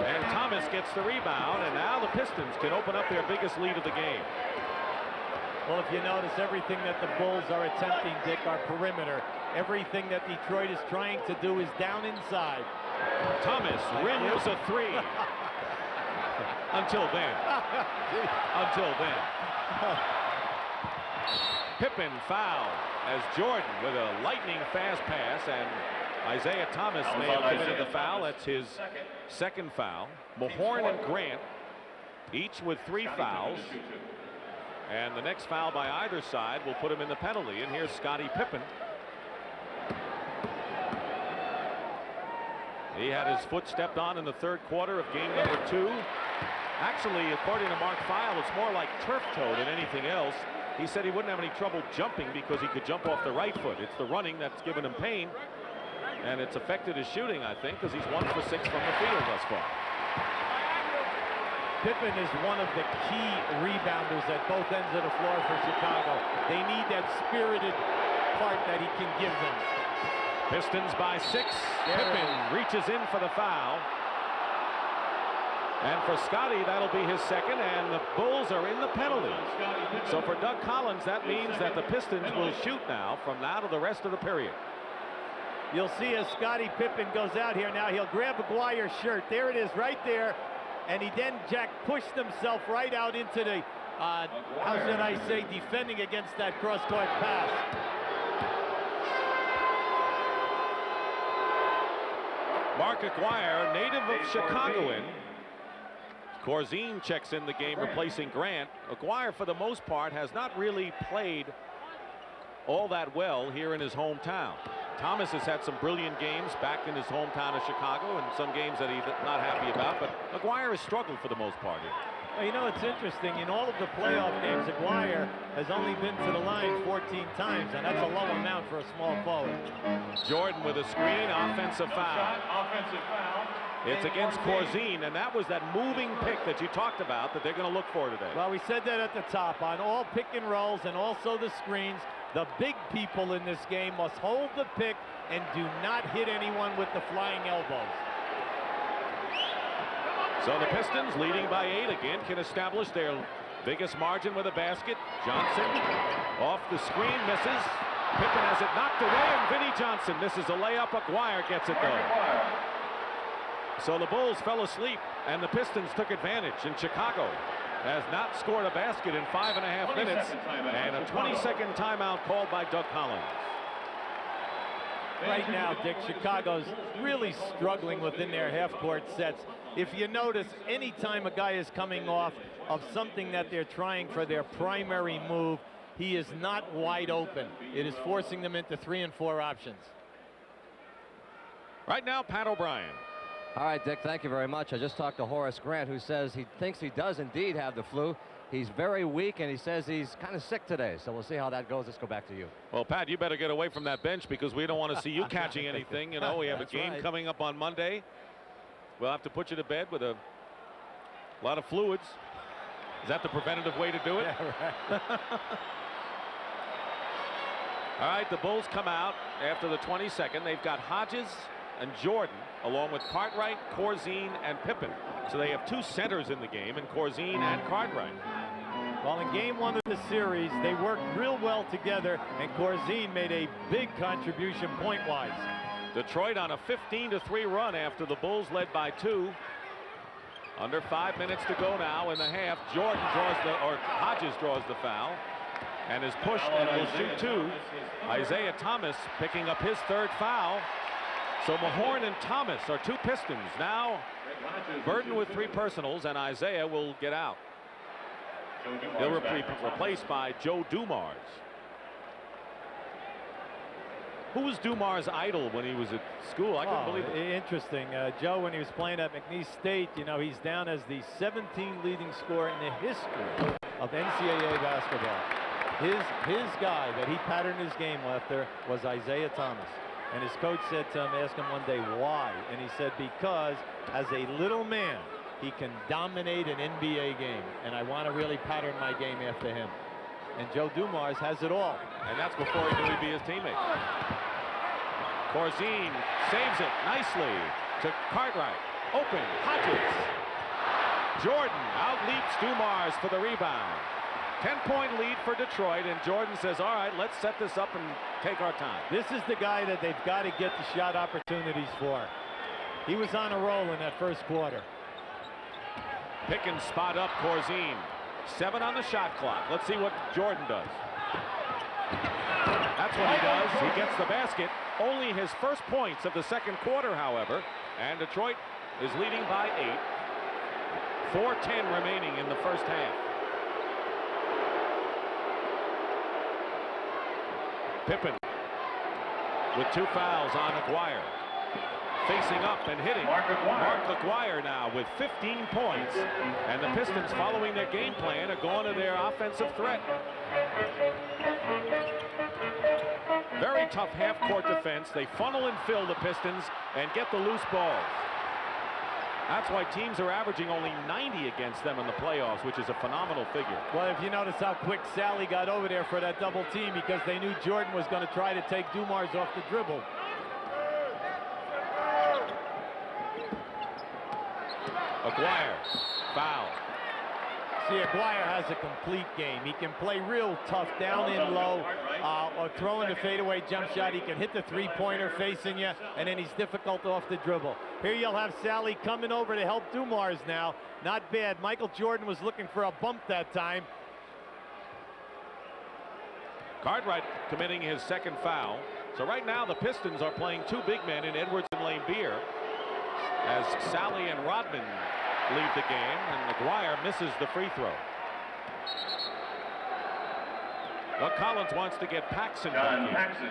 And Thomas gets the rebound, and now the Pistons can open up their biggest lead of the game. Well, if you notice, everything that the Bulls are attempting, Dick, are perimeter. Everything that Detroit is trying to do is down inside. Thomas rims a 3. Until then. Until then. Pippen fouled as Jordan with a lightning fast pass, and Isaiah Thomas may have committed the foul. That's his second foul. Mahorn and Grant each with 3 fouls. And the next foul by either side will put him in the penalty. And here's Scottie Pippen. He had his foot stepped on in the third quarter of game number 2. Actually, according to Mark Feil, it's more like turf toe than anything else. He said he wouldn't have any trouble jumping because he could jump off the right foot. It's the running that's given him pain. And it's affected his shooting, I think, because he's 1 for 6 from the field thus far. Pippen is one of the key rebounders at both ends of the floor for Chicago. They need that spirited part that he can give them. Pistons by 6. Pippen reaches in for the foul. And for Scottie, that'll be his second, and the Bulls are in the penalty. So for Doug Collins, that means that the Pistons will shoot now from now to the rest of the period. You'll see as Scottie Pippen goes out here now, he'll grab Aguirre's shirt. There it is right there. And he then, Jack, pushed himself right out into the, how should I say, defending against that cross-court pass. Mark Aguirre, native of Chicagoan. Corzine checks in the game, replacing Grant. Aguirre, for the most part, has not really played all that well here in his hometown. Thomas has had some brilliant games back in his hometown of Chicago and some games that he's not happy about, but Aguirre has struggled for the most part here. Well, you know, it's interesting. In all of the playoff games, Aguirre has only been to the line 14 times, and that's a low amount for a small forward. Jordan with a screen, offensive foul. Offensive foul. It's against Corzine, and that was that moving pick that you talked about that they're going to look for today. Well, we said that at the top. On all pick and rolls and also the screens, the big people in this game must hold the pick and do not hit anyone with the flying elbows. So the Pistons, leading by 8 again, can establish their biggest margin with a basket. Johnson off the screen, misses. Pippen has it knocked away, and Vinnie Johnson misses a layup. Aguirre gets it though. So the Bulls fell asleep, and the Pistons took advantage. And Chicago has not scored a basket in 5.5 minutes, and a 20-second timeout called by Doug Collins. Right now, Dick, Chicago's really struggling within their half-court sets. If you notice, anytime a guy is coming off of something that they're trying for their primary move, he is not wide open. It is forcing them into 3 and 4 options. Right now, Pat O'Brien. All right, Dick, thank you very much. I just talked to Horace Grant, who says he thinks he does indeed have the flu. He's very weak, and he says he's kind of sick today. So we'll see how that goes. Let's go back to you. Well, Pat, you better get away from that bench because we don't want to see you catching anything. You know, we have a game coming up on Monday. We'll have to put you to bed with a lot of fluids. Is that the preventative way to do it? Yeah, right. All right, the Bulls come out after the 22nd. They've got Hodges and Jordan, along with Cartwright, Corzine, and Pippen. So they have 2 centers in the game, and Corzine and Cartwright. Well, in game 1 of the series, they worked real well together, and Corzine made a big contribution point-wise. Detroit on a 15-3 run after the Bulls led by 2. Under 5 minutes to go now in the half. Jordan draws Hodges draws the foul and is pushed and will shoot 2. Isaiah Thomas picking up his 3rd foul. So Mahorn and Thomas are 2 Pistons. Now Burton with 3 personals, and Isaiah will get out. He'll be replaced by Joe Dumars. Who was Dumars' idol when he was at school? I couldn't believe it. Interesting. Joe, when he was playing at McNeese State, you know, he's down as the 17th leading scorer in the history of NCAA basketball. His guy that he patterned his game after was Isaiah Thomas. And his coach said to him, asked him one day why, and he said, because as a little man, he can dominate an NBA game, and I want to really pattern my game after him. And Joe Dumars has it all. And that's before he knew he'd be his teammate. Corzine saves it nicely to Cartwright. Open, Hodges. Jordan outleaps Dumars for the rebound. 10-point lead for Detroit, and Jordan says, all right, let's set this up and take our time. This is the guy that they've got to get the shot opportunities for. He was on a roll in that first quarter. Pickens spot up Corzine. 7 on the shot clock. Let's see what Jordan does. That's what he does. He gets the basket. Only his first points of the second quarter, however, and Detroit is leading by 8. 4:10 remaining in the first half. Pippen with 2 fouls on Aguirre. Facing up and hitting. Mark Aguirre now with 15 points. And the Pistons, following their game plan, are going to their offensive threat. Very tough half-court defense. They funnel and fill the Pistons and get the loose balls. That's why teams are averaging only 90 against them in the playoffs, which is a phenomenal figure. Well, if you notice how quick Sally got over there for that double team, because they knew Jordan was going to try to take Dumars off the dribble. Aguirre, foul. See, Aguirre has a complete game. He can play real tough down in low, or throwing a fadeaway jump shot. He can hit the 3-pointer facing you, and then he's difficult off the dribble. Here you'll have Sally coming over to help Dumars now. Not bad. Michael Jordan was looking for a bump that time. Cartwright committing his 2nd foul. So right now the Pistons are playing 2 big men in Edwards and Laimbeer, as Sally and Rodman leave the game, and Aguirre misses the free throw. Well, Collins wants to get Paxson back in.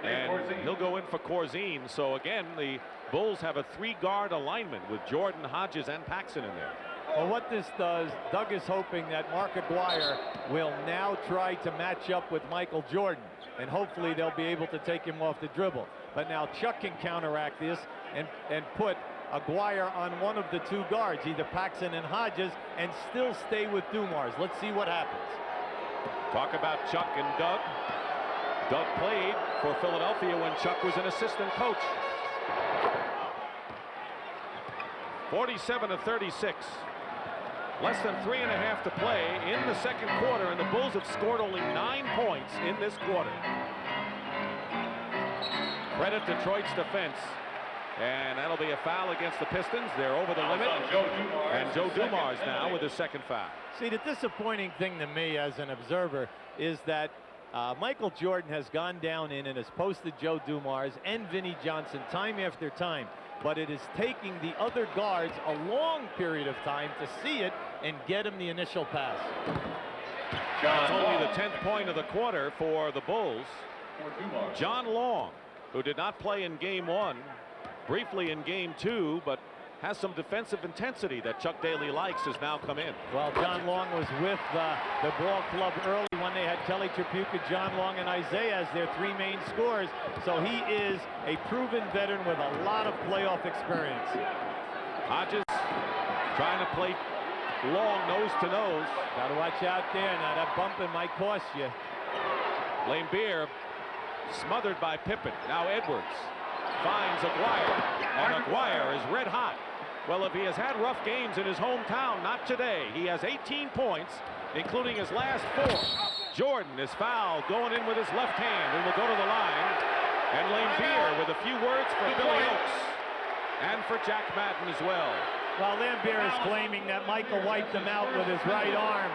and he'll go in for Corzine. So again, the Bulls have a 3-guard alignment with Jordan, Hodges, and Paxson in there. Well, what this does, Doug is hoping that Mark Aguirre will now try to match up with Michael Jordan, and hopefully they'll be able to take him off the dribble. But now Chuck can counteract this and put Aguirre on one of the 2 guards, either Paxson and Hodges, and still stay with Dumars. Let's see what happens. Talk about Chuck and Doug. Doug played for Philadelphia when Chuck was an assistant coach. 47-36. Less than 3.5 to play in the second quarter, and the Bulls have scored only 9 points in this quarter. Credit Detroit's defense. And that'll be a foul against the Pistons. They're over the limit. And Joe Dumars now with his second foul. See, the disappointing thing to me as an observer is that Michael Jordan has gone down in and has posted Joe Dumars and Vinnie Johnson time after time. But it is taking the other guards a long period of time to see it and get him the initial pass. It's only the 10th point of the quarter for the Bulls. John Long, who did not play in game 1, briefly in game 2, but has some defensive intensity that Chuck Daly likes, has now come in. Well, John Long was with the ball club early when they had Kelly Tripucka, John Long, and Isaiah as their 3 main scorers. So he is a proven veteran with a lot of playoff experience. Hodges trying to play Long nose to nose. Got to watch out there. Now that bumping might cost you. Lane Beer smothered by Pippen. Now Edwards finds Aguirre, and Aguirre is red hot. Well, if he has had rough games in his hometown, not today. He has 18 points, including his last 4. Jordan is fouled, going in with his left hand, and will go to the line. And Lane Beer with a few words for Billy Oakes and for Jack Madden as well. Well, Lambier is claiming that Michael wiped him out with his right arm.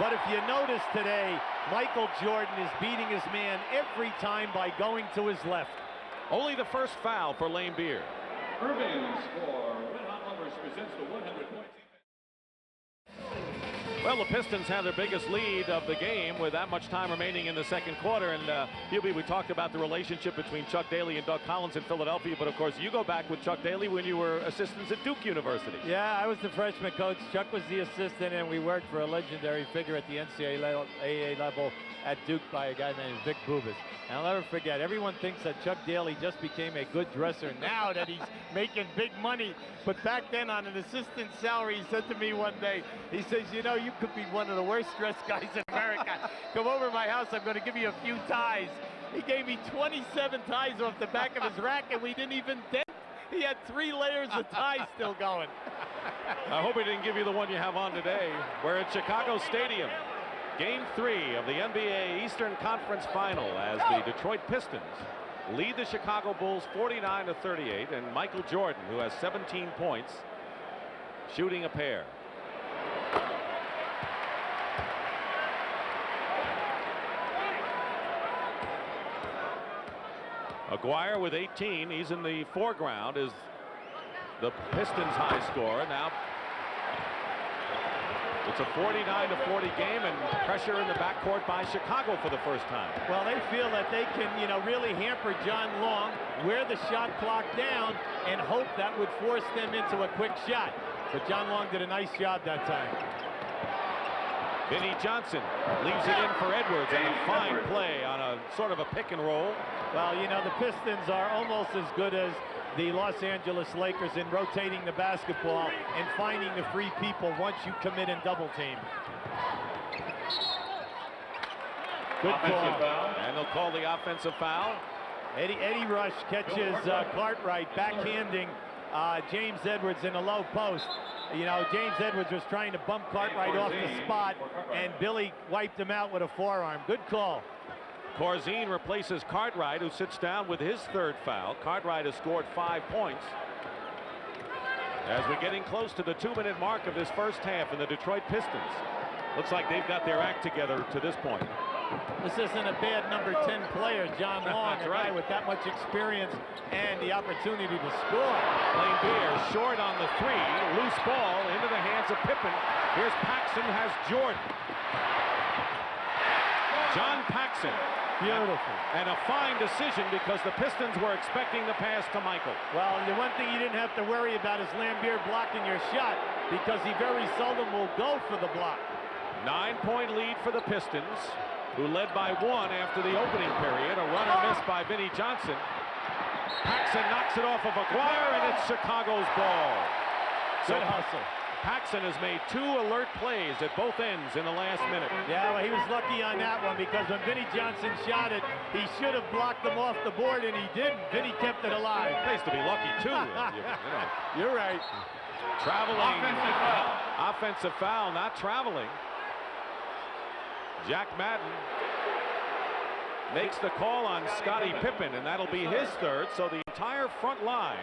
But if you notice today, Michael Jordan is beating his man every time by going to his left. Only the first foul for Lane Beer. Irving's for Red Hot Lovers presents the 100-point. Well, the Pistons have their biggest lead of the game with that much time remaining in the second quarter. And Hubie, we talked about the relationship between Chuck Daly and Doug Collins in Philadelphia. But of course, you go back with Chuck Daly when you were assistants at Duke University. Yeah, I was the freshman coach. Chuck was the assistant, and we worked for a legendary figure at the NCAA level at Duke by a guy named Vic Bubas. And I'll never forget, everyone thinks that Chuck Daly just became a good dresser now that he's making big money. But back then, on an assistant salary, he said to me one day, he says, you know, you could be one of the worst dressed guys in America. Come over to my house, I'm going to give you a few ties. He gave me 27 ties off the back of his rack, and we didn't even dent. He had 3 layers of ties still going. I hope he didn't give you the one you have on today. We're at Chicago Stadium. Game 3 of the NBA Eastern Conference Final as the Detroit Pistons lead the Chicago Bulls 49-38, and Michael Jordan, who has 17 points, shooting a pair. Aguirre with 18. He's in the foreground as the Pistons high scorer. Now it's a 49-40 game, and pressure in the backcourt by Chicago for the first time. Well, they feel that they can, you know, really hamper John Long, wear the shot clock down, and hope that would force them into a quick shot. But John Long did a nice job that time. Vinnie Johnson leaves it in for Edwards, and a fine play on a sort of a pick and roll. Well, you know, the Pistons are almost as good as the Los Angeles Lakers in rotating the basketball and finding the free people once you commit and double team. Good call. And they'll call the offensive foul. Eddie Rush catches Cartwright backhanding James Edwards in a low post. You know, James Edwards was trying to bump Cartwright off the spot, and Billy wiped him out with a forearm. Good call. Corzine replaces Cartwright, who sits down with his 3rd foul. Cartwright has scored 5 points. As we're getting close to the 2-minute mark of this first half in the Detroit Pistons. Looks like they've got their act together to this point. This isn't a bad number 10 player, John Long, That's a right. guy with that much experience and the opportunity to score. Lane Beer short on the 3, loose ball into the hands of Pippen. Here's Paxson, has Jordan. John Paxson. Beautiful. And a fine decision because the Pistons were expecting the pass to Michael. Well, the one thing you didn't have to worry about is Lambier blocking your shot because he very seldom will go for the block. 9-point lead for the Pistons, who led by 1 after the opening period. A runner missed by Vinnie Johnson. Paxson knocks it off of Aguirre, and it's Chicago's ball. Good hustle. Paxson has made 2 alert plays at both ends in the last minute. Yeah, well, he was lucky on that one because when Vinnie Johnson shot it, he should have blocked him off the board, and he didn't. Vinnie kept it alive. Pays to be lucky, too. You're right. Traveling. Offensive foul. Offensive foul, not traveling. Jack Madden makes the call on Scottie Pippen, and that'll be his 3rd. So the entire front line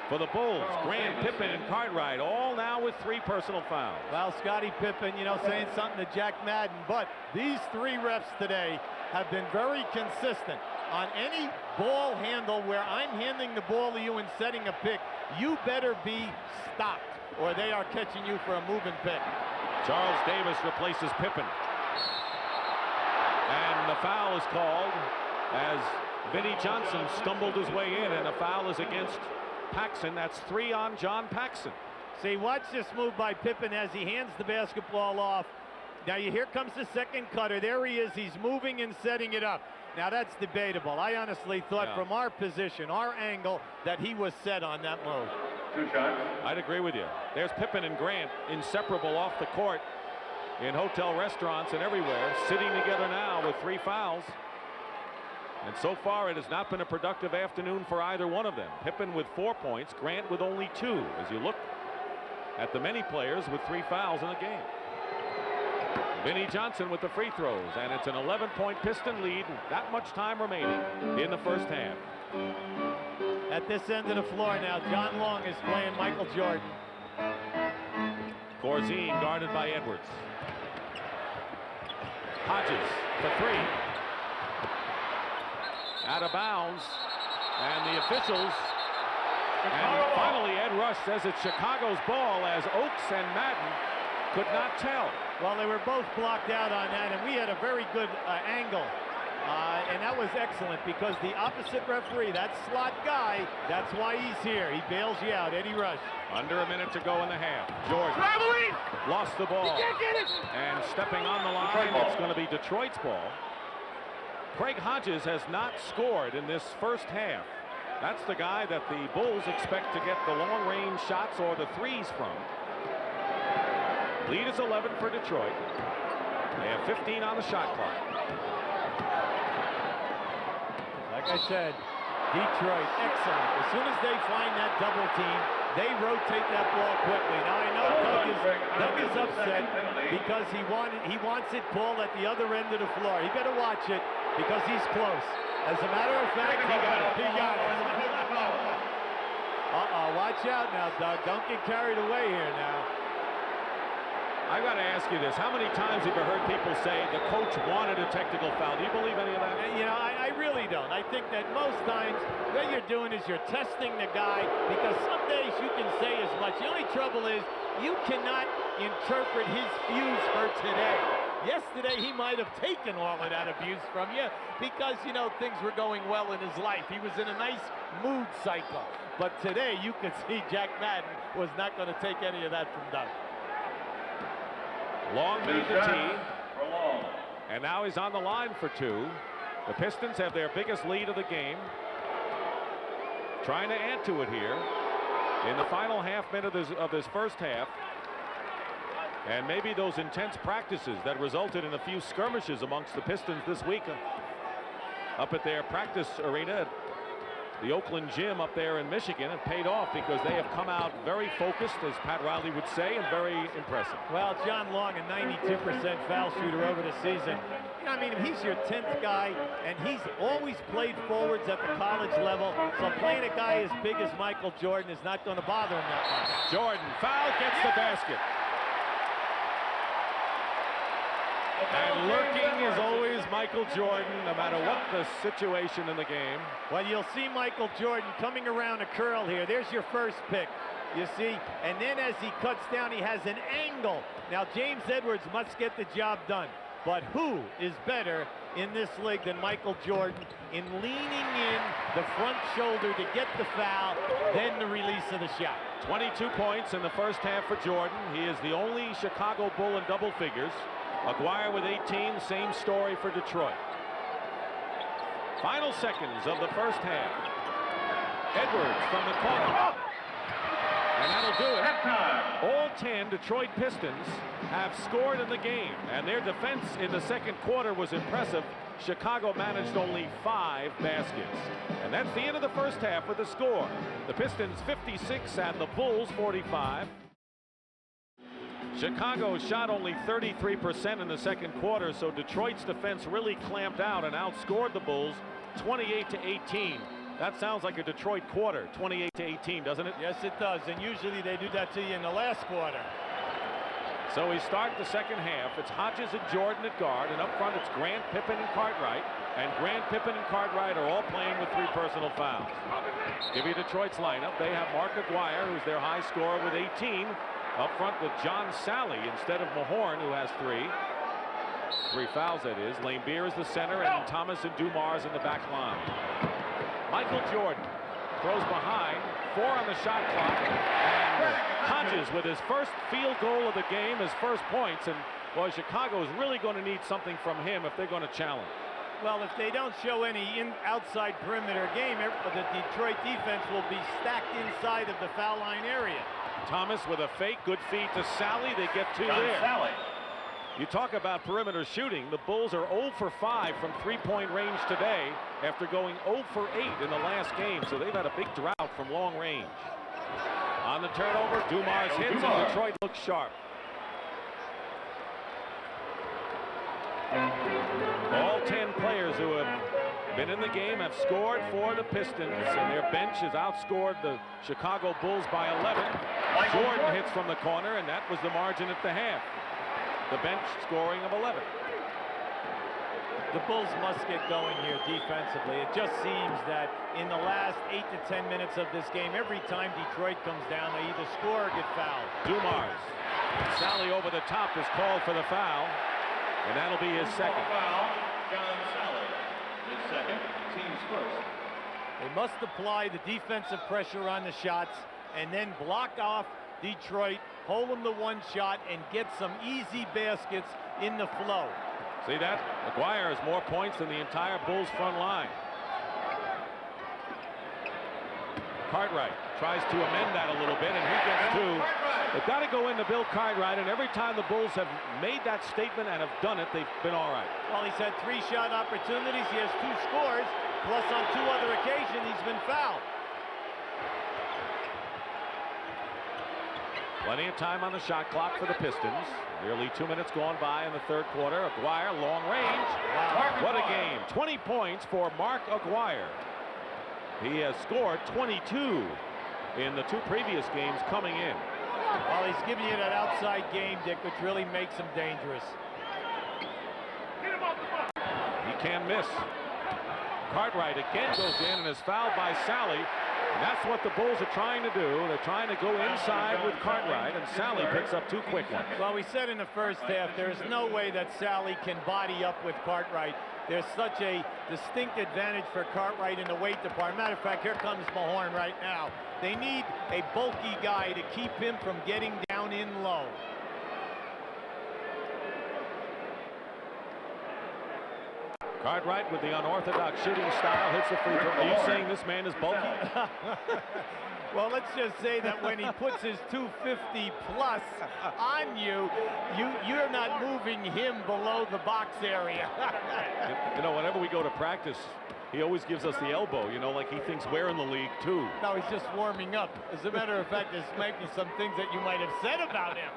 for the Bulls, Grant, Pippen, and Cartwright, all now with 3 personal fouls. Well, Scottie Pippen, saying something to Jack Madden, but these 3 refs today have been very consistent. On any ball handle where I'm handing the ball to you and setting a pick, you better be stopped, or they are catching you for a moving pick. Charles Davis replaces Pippen. And the foul is called as Vinnie Johnson stumbled his way in, and the foul is against Paxson. That's 3 on John Paxson. See, watch this move by Pippen as he hands the basketball off. Now, here comes the second cutter. There he is. He's moving and setting it up. Now, that's debatable. I honestly thought from our position, our angle, that he was set on that move. 2 shots. I'd agree with you. There's Pippen and Grant, inseparable off the court in hotel restaurants and everywhere, sitting together now with 3 fouls. And so far, it has not been a productive afternoon for either one of them. Pippen with 4 points, Grant with only 2, as you look at the many players with 3 fouls in the game. Vinnie Johnson with the free throws, and it's an 11-point Piston lead, that much time remaining in the first half. At this end of the floor now, John Long is playing Michael Jordan. Corzine guarded by Edwards. Hodges for 3. Out of bounds, and the officials, and finally Ed Rush says it's Chicago's ball as Oaks and Madden could not tell. Well, they were both blocked out on that, and we had a very good angle. And that was excellent because the opposite referee, that slot guy, that's why he's here. He bails you out, Eddie Rush. Under a minute to go in the half. Jordan lost the ball. And stepping on the line, it's going to be Detroit's ball. Craig Hodges has not scored in this first half. That's the guy that the Bulls expect to get the long-range shots or the threes from. Lead is 11 for Detroit. They have 15 on the shot clock. Like I said, Detroit, excellent. As soon as they find that double team, they rotate that ball quickly. Now I know Doug is upset because he wants it pulled at the other end of the floor. He better watch it because he's close. As a matter of fact, he got it. He got it. Watch out now, Doug. Don't get carried away here now. I got to ask you this. How many times have you heard people say the coach wanted a technical foul? Do you believe any of that? I really don't. I think that most times what you're doing is you're testing the guy because some days you can say as much. The only trouble is you cannot interpret his views for today. Yesterday, he might have taken all of that abuse from you because, things were going well in his life. He was in a nice mood cycle. But today, you could see Jack Madden was not going to take any of that from Doug. Long made the tee, and now he's on the line for 2. The Pistons have their biggest lead of the game. Trying to add to it here in the final half minute of this first half. And maybe those intense practices that resulted in a few skirmishes amongst the Pistons this week up at their practice arena at the Oakland gym up there in Michigan have paid off because they have come out very focused, as Pat Riley would say, and very impressive. Well, John Long, a 92% foul shooter over the season. He's your 10th guy, and he's always played forwards at the college level, so playing a guy as big as Michael Jordan is not going to bother him that much. Jordan, foul, gets the basket. And lurking is always Michael Jordan, no matter what the situation in the game. Well, you'll see Michael Jordan coming around a curl here. There's your first pick, you see. And then as he cuts down, he has an angle. Now, James Edwards must get the job done. But who is better in this league than Michael Jordan in leaning in the front shoulder to get the foul, then the release of the shot. 22 points in the first half for Jordan. He is the only Chicago Bull in double figures. Aguirre with 18, same story for Detroit. Final seconds of the first half. Edwards from the corner. And that'll do it. All 10 Detroit Pistons have scored in the game, and their defense in the second quarter was impressive. Chicago managed only 5 baskets. And that's the end of the first half with the score. The Pistons 56 and the Bulls 45. Chicago shot only 33% in the second quarter, so Detroit's defense really clamped out and outscored the Bulls 28-18. That sounds like a Detroit quarter, 28-18, doesn't it? Yes, it does, and usually they do that to you in the last quarter. So we start the second half. It's Hodges and Jordan at guard, and up front it's Grant, Pippen, and Cartwright. And Grant, Pippen, and Cartwright are all playing with 3 personal fouls. Give you Detroit's lineup. They have Mark Aguirre, who's their high scorer with 18. Up front with John Sally instead of Mahorn, who has 3. 3 fouls, that is. Lane Beer is the center, and Thomas and Dumars in the back line. Michael Jordan throws behind, 4 on the shot clock, and Hodges with his first field goal of the game, his first points, and boy, Chicago is really going to need something from him if they're going to challenge. Well, if they don't show any outside perimeter game, the Detroit defense will be stacked inside of the foul line area. Thomas with a fake, good feed to Sally. They get 2 there. Sally. You talk about perimeter shooting. The Bulls are 0 for 5 from 3-point range today after going 0 for 8 in the last game, so they've had a big drought from long range. On the turnover, Dumars hits, and Detroit looks sharp. All 10 players who have been in the game have scored for the Pistons, and their bench has outscored the Chicago Bulls by 11. Jordan hits from the corner, and that was the margin at the half. The bench scoring of 11. The Bulls must get going here defensively. It just seems that in the last 8 to 10 minutes of this game, every time Detroit comes down, they either score or get fouled. Dumars. Sally over the top is called for the foul, and that'll be his second. Foul, John Sally. His second, team's first. They must apply the defensive pressure on the shots and then block off Detroit, hold them to 1 shot, and get some easy baskets in the flow. See that? Aguirre has more points than the entire Bulls front line. Cartwright tries to amend that a little bit, and he gets 2. They've got to go into Bill Cartwright, and every time the Bulls have made that statement and have done it, they've been all right. Well, he's had 3 shot opportunities. He has 2 scores, plus on 2 other occasions he's been fouled. Plenty of time on the shot clock for the Pistons. Nearly 2 minutes gone by in the third quarter. Aguirre, long range. Wow. What a game. 20 points for Mark Aguirre. He has scored 22 in the 2 previous games coming in. Well, he's giving you that outside game, Dick, which really makes him dangerous. He can miss. Cartwright again goes in and is fouled by Sally. And that's what the Bulls are trying to do. They're trying to go inside with Cartwright, and Sally picks up 2 quick ones. Well, we said in the first half, there's no way that Sally can body up with Cartwright. There's such a distinct advantage for Cartwright in the weight department. Matter of fact, here comes Mahorn right now. They need a bulky guy to keep him from getting down in low. Cartwright with the unorthodox shooting style hits the free throw. Are you saying this man is bulky? Well, let's just say that when he puts his 250 plus on you, you're not moving him below the box area. You know, whenever we go to practice, he always gives us the elbow, you know, like he thinks we're in the league too. No, he's just warming up. As a matter of fact, there's maybe some things that you might have said about him.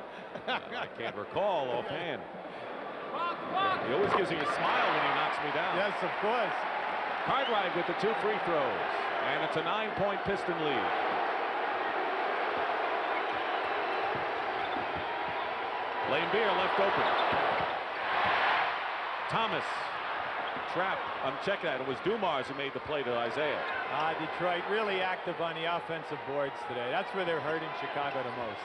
I can't recall offhand. He always gives me a smile when he knocks me down. Yes, of course. Cartwright with the 2 free throws, and it's a 9-point Piston lead. Lane Beer left open. Thomas trapped. Check that. It was Dumars who made the play to Isaiah. Detroit really active on the offensive boards today. That's where they're hurting Chicago the most.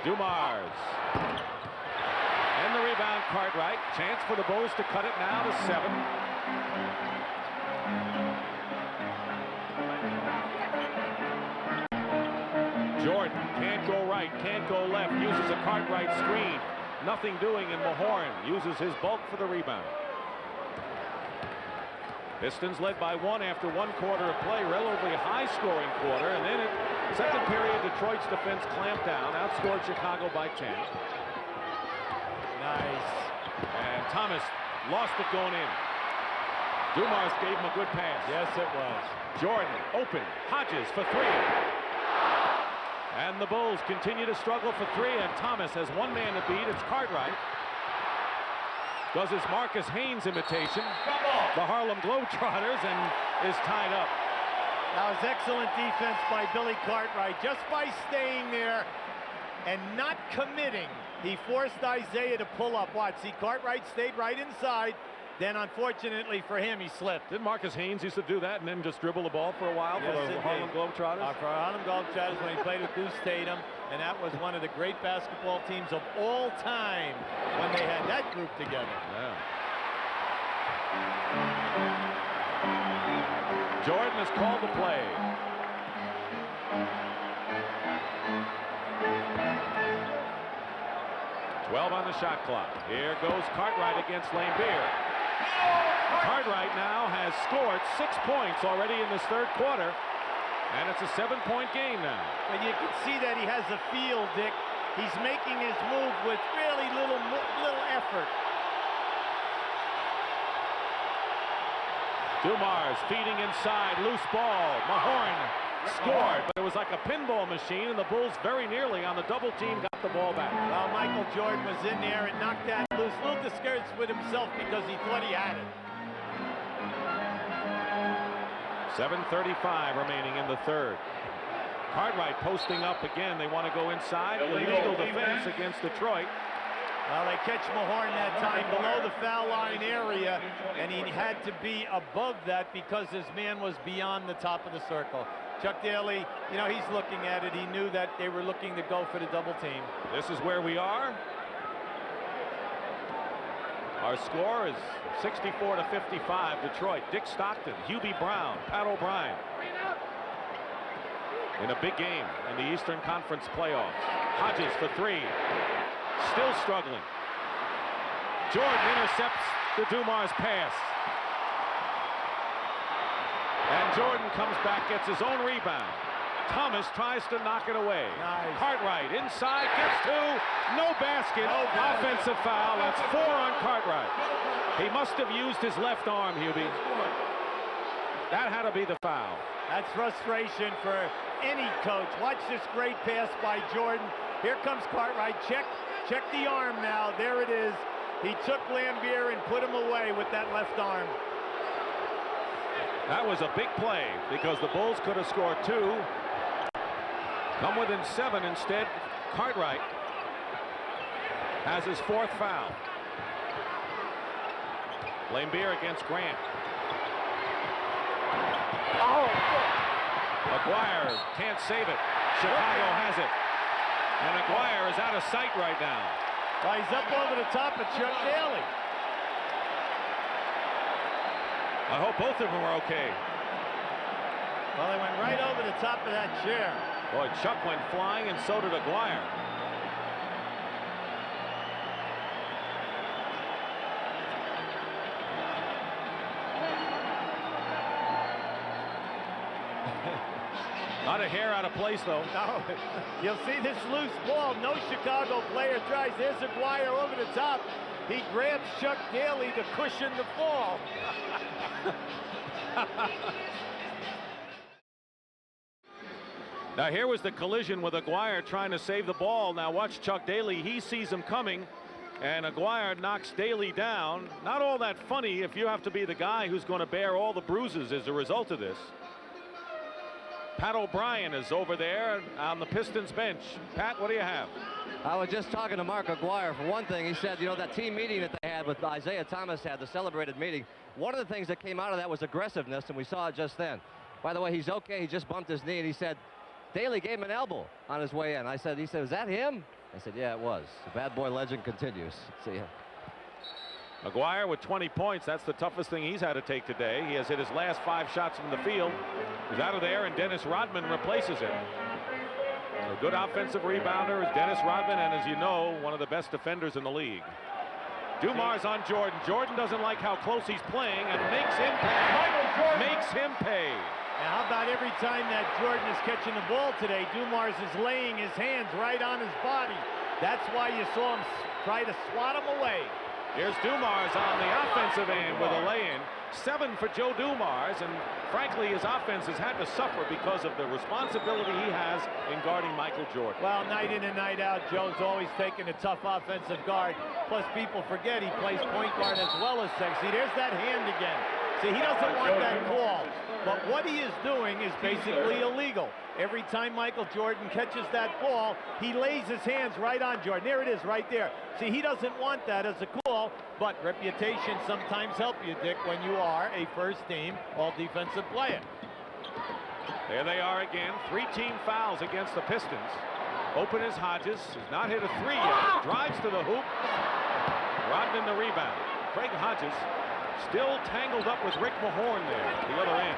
Dumars. And In the rebound, Cartwright. Chance for the Bulls to cut it now to 7. Jordan can't go right, can't go left. Uses a Cartwright screen. Nothing doing, and Mahorn uses his bulk for the rebound. Pistons led by 1 after 1 quarter of play, relatively high-scoring quarter, and then in second period, Detroit's defense clamped down, outscored Chicago by 10. Nice. And Thomas lost it going in. Dumars gave him a good pass. Yes, it was. Jordan open. Hodges for 3. And the Bulls continue to struggle for 3, and Thomas has one man to beat. It's Cartwright. Does his Marcus Haynes imitation, the Harlem Globetrotters, and is tied up. That was excellent defense by Billy Cartwright. Just by staying there and not committing, he forced Isaiah to pull up. Watch, see, Cartwright stayed right inside. Then, unfortunately for him, he slipped. Didn't Marcus Haynes used to do that and then just dribble the ball for a while for the Harlem Globetrotters? For Harlem Globetrotters when he played with Deuce Tatum, and that was one of the great basketball teams of all time when they had that group together. Yeah. Jordan has called the play. .12 on the shot clock. Here goes Cartwright against Lambier. Cartwright now has scored 6 points already in this third quarter, and it's a 7-point game now. And you can see that he has a feel, Dick. He's making his move with really little effort. Dumars feeding inside, loose ball. Mahorn scored, but it was like a pinball machine, and the Bulls very nearly on the double team got the ball back. Well, Michael Jordan was in there and knocked that loose. A little discouraged with himself because he thought he had it. 7:35 remaining in the third. Cartwright posting up again. They want to go inside. Illegal defense against Detroit. Well, they catch Mahorn that time below the foul line area, and he had to be above that because his man was beyond the top of the circle. Chuck Daly, you know, he's looking at it. He knew that they were looking to go for the double team. This is where we are. Our score is 64-55, Detroit. Dick Stockton, Hubie Brown, Pat O'Brien. In a big game in the Eastern Conference playoffs. Hodges for 3. Still struggling. Jordan intercepts the Dumars pass. And Jordan comes back, gets his own rebound. Thomas tries to knock it away. Nice. Cartwright inside, gets 2. No basket. Offensive foul. That's 4 on Cartwright. He must have used his left arm, Hubie. That had to be the foul. That's frustration for any coach. Watch this great pass by Jordan. Here comes Cartwright. Check the arm now. There it is. He took Lambier and put him away with that left arm. That was a big play because the Bulls could have scored 2. Come within 7 instead. Cartwright has his 4th foul. Lambier against Grant. Oh! Aguirre can't save it. Chicago has it. And Aguirre is out of sight right now. Well, he's up over the top of Chuck Daly. I hope both of them are okay. Well, they went right over the top of that chair. Boy, Chuck went flying, and so did Aguirre. Not a hair out of place, though. No, you'll see this loose ball. No Chicago player tries. There's Aguirre over the top. He grabs Chuck Daly to cushion the fall. Now here was the collision with Aguirre trying to save the ball. Now watch Chuck Daly. He sees him coming, and Aguirre knocks Daly down. Not all that funny if you have to be the guy who's going to bear all the bruises as a result of this. Pat O'Brien is over there on the Pistons bench. Pat, what do you have? I was just talking to Mark Aguirre. For one thing, he said, you know, that team meeting that they had with Isaiah Thomas had, the celebrated meeting, one of the things that came out of that was aggressiveness, and we saw it just then. By the way, he's okay. He just bumped his knee, and he said, Daly gave him an elbow on his way in. He said, "Is that him?" I said, "Yeah, it was." The bad boy legend continues. See ya. McGuire with 20 points. That's the toughest thing he's had to take today. He has hit his last 5 shots from the field. He's out of there, and Dennis Rodman replaces him. So good offensive rebounder is Dennis Rodman, and as you know, one of the best defenders in the league. Dumars on Jordan. Jordan doesn't like how close he's playing and makes him pay. Makes him pay. Now, how about every time that Jordan is catching the ball today, Dumars is laying his hands right on his body. That's why you saw him try to swat him away. Here's Dumars on the offensive end with a lay-in. 7 for Joe Dumars, and frankly, his offense has had to suffer because of the responsibility he has in guarding Michael Jordan. Well, night in and night out, Joe's always taking a tough offensive guard. Plus, people forget he plays point guard as well as second. See, there's that hand again. See, he doesn't want that call. But what he is doing is basically illegal. Every time Michael Jordan catches that ball, he lays his hands right on Jordan. There it is, right there. See, he doesn't want that as a call, but reputation sometimes help you, Dick, when you are a first-team all-defensive player. There they are again. 3 team fouls against the Pistons. Open is Hodges. Has not hit a 3 yet. Drives to the hoop. Rodman the rebound. Craig Hodges still tangled up with Rick Mahorn there at the other end.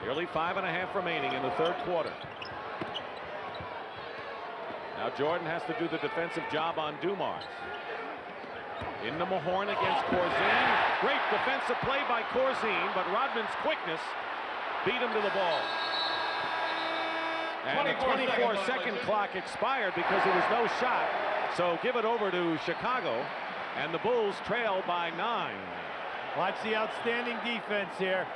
Nearly 5.5 remaining in the 3rd quarter. Now Jordan has to do the defensive job on Dumars. Into Mahorn against Corzine. Great defensive play by Corzine, but Rodman's quickness beat him to the ball. And the 24-second clock expired because there was no shot. So give it over to Chicago, and the Bulls trail by 9. Watch the outstanding defense here.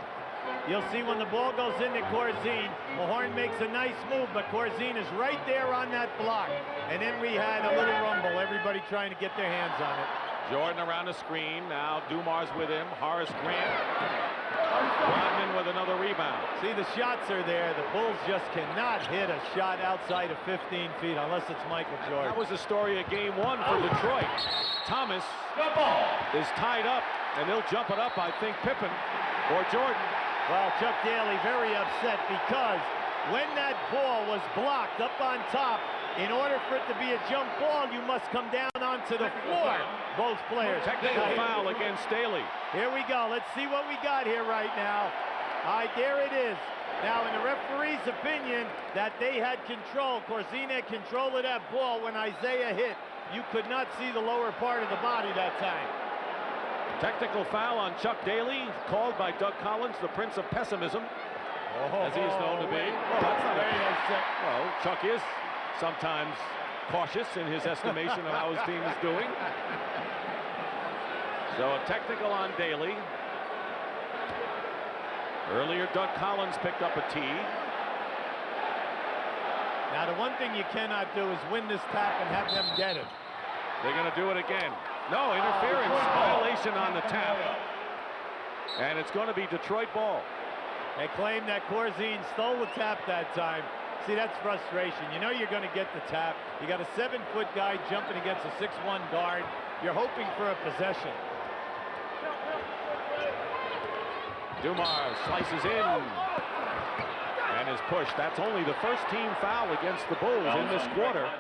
You'll see when the ball goes into Corzine, Mahorn makes a nice move, but Corzine is right there on that block. And then we had a little rumble, everybody trying to get their hands on it. Jordan around the screen. Now Dumars with him. Horace Grant. Rodman with another rebound. See, the shots are there. The Bulls just cannot hit a shot outside of 15 feet unless it's Michael Jordan. That was the story of game 1 for Detroit. Thomas is tied up, and they'll jump it up, I think, Pippen or Jordan. Well, Chuck Daly very upset because when that ball was blocked up on top, in order for it to be a jump ball, you must come down onto the floor, both players. Technical foul against Daly. Here we go. Let's see what we got here right now. All right, there it is. Now, in the referee's opinion, that they had control. Corzine had control of that ball when Isaiah hit. You could not see the lower part of the body that time. Technical foul on Chuck Daly, called by Doug Collins, the Prince of Pessimism, as he is known to be. Well, that's not very nice. Well, Chuck is sometimes cautious in his estimation of how his team is doing. So a technical on Daly. Earlier, Doug Collins picked up a tee. Now, the one thing you cannot do is win this tap and have them get it. They're going to do it again. No, interference, violation on the tap. And it's going to be Detroit ball. They claim that Corzine stole the tap that time. See, that's frustration. You know you're going to get the tap. You got a 7-foot guy jumping against a 6'1" guard. You're hoping for a possession. Dumars slices in and is pushed. That's only the first team foul against the Bulls in this quarter.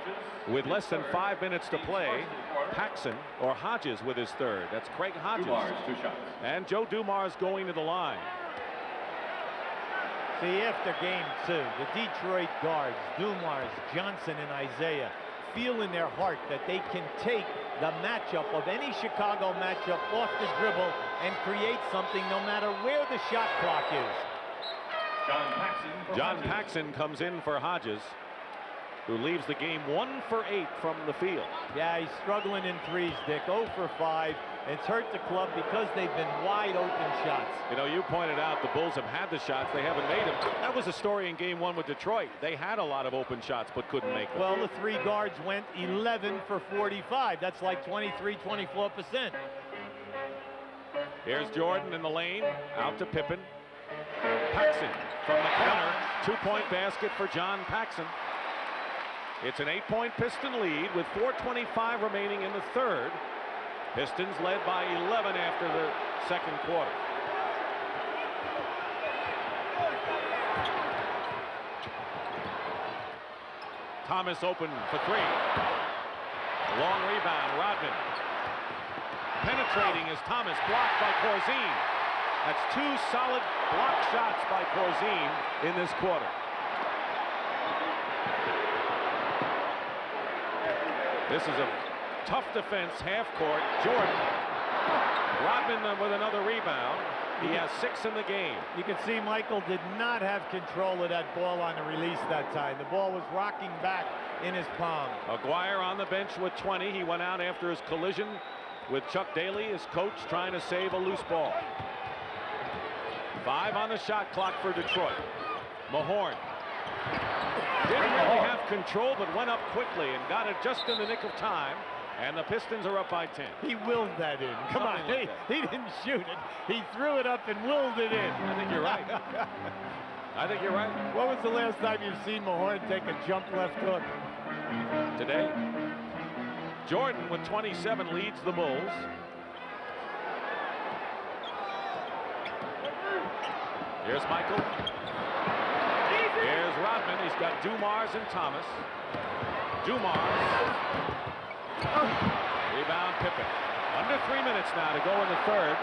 With less than 5 minutes to play, Paxson, or Hodges with his 3rd. That's Craig Hodges. Dumars, 2 shots. And Joe Dumars going to the line. See, after game 2, the Detroit guards, Dumars, Johnson, and Isaiah, feel in their heart that they can take the matchup of any Chicago matchup off the dribble and create something no matter where the shot clock is. John Paxson comes in for Hodges, who leaves the game 1 for 8 from the field. Yeah, he's struggling in threes, Dick. 0 for 5. It's hurt the club because they've been wide open shots. You know, you pointed out the Bulls have had the shots. They haven't made them. That was a story in game 1 with Detroit. They had a lot of open shots but couldn't make them. Well, the 3 guards went 11 for 45. That's like 23-24%. Here's Jordan in the lane. Out to Pippen. Paxson from the corner. 2-point basket for John Paxson. It's an 8-point Piston lead with 4:25 remaining in the 3rd. Pistons led by 11 after the 2nd quarter. Thomas open for three. Long rebound, Rodman. Penetrating is Thomas, blocked by Corzine. That's two solid block shots by Corzine in this quarter. This is a tough defense, half court. Jordan. Rodman with another rebound. He has 6 in the game. You can see Michael did not have control of that ball on the release that time. The ball was rocking back in his palm. Aguirre on the bench with 20. He went out after his collision with Chuck Daly, his coach, trying to save a loose ball. 5 on the shot clock for Detroit. Mahorn didn't really have control, but went up quickly and got it just in the nick of time. And the Pistons are up by 10. He willed that in. Come on, Like he didn't shoot it. He threw it up and willed it in. I think you're right. I think you're right. What was the last time you've seen Mahorn take a jump left hook? Today, Jordan with 27 leads the Bulls. Here's Michael. Here's Rodman. He's got Dumars and Thomas. Dumars. Rebound Pippen. Under 3 minutes now to go in the third.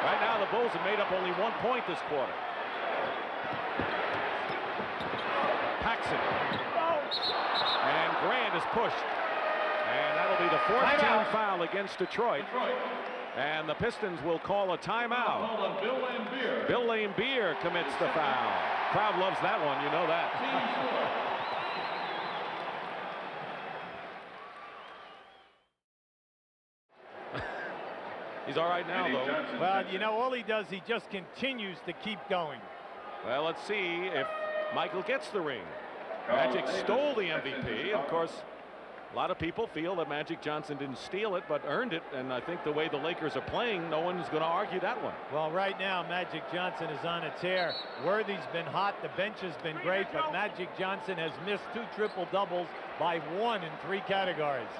Right now the Bulls have made up only 1 point this quarter. Paxson. And Grant is pushed. And that'll be the 14th foul against Detroit. And the Pistons will call a timeout. Bill Laimbeer commits the foul. Crowd loves that one, you know that. He's all right now, though. Well, you know, all he does, he just continues to keep going. Well, let's see if Michael gets the ring. Magic stole the MVP. Of course, a lot of people feel that Magic Johnson didn't steal it, but earned it. And I think the way the Lakers are playing, no one's going to argue that one. Well, right now, Magic Johnson is on a tear. Worthy's been hot. The bench has been great, but Magic Johnson has missed 2 triple-doubles by 1 in 3 categories.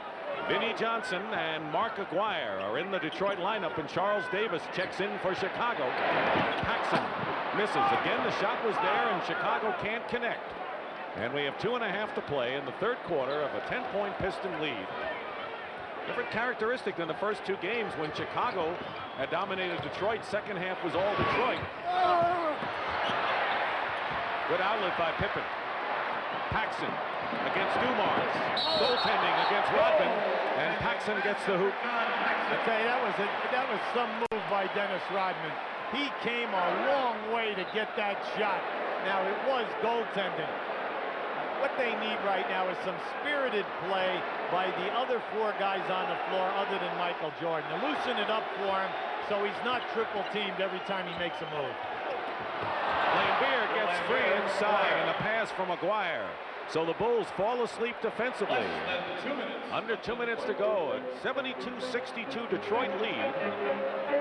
Vinnie Johnson and Mark Aguirre are in the Detroit lineup, and Charles Davis checks in for Chicago. Paxson misses. Again, the shot was there, and Chicago can't connect. And we have 2.5 to play in the third quarter of a 10-point Piston lead. Different characteristic than the first 2 games when Chicago had dominated Detroit. Second half was all Detroit. Good outlet by Pippen. Paxson against Dumars. Goaltending against Rodman, and Paxson gets the hoop. I tell you, that was some move by Dennis Rodman. He came a long way to get that shot. Now, it was goaltending. What they need right now is some spirited play by the other 4 guys on the floor other than Michael Jordan to loosen it up for him so he's not triple teamed every time he makes a move. Laimbeer gets free inside, and a pass from Aguirre. So the Bulls fall asleep defensively. Under 2 minutes to go. A 72-62 Detroit lead.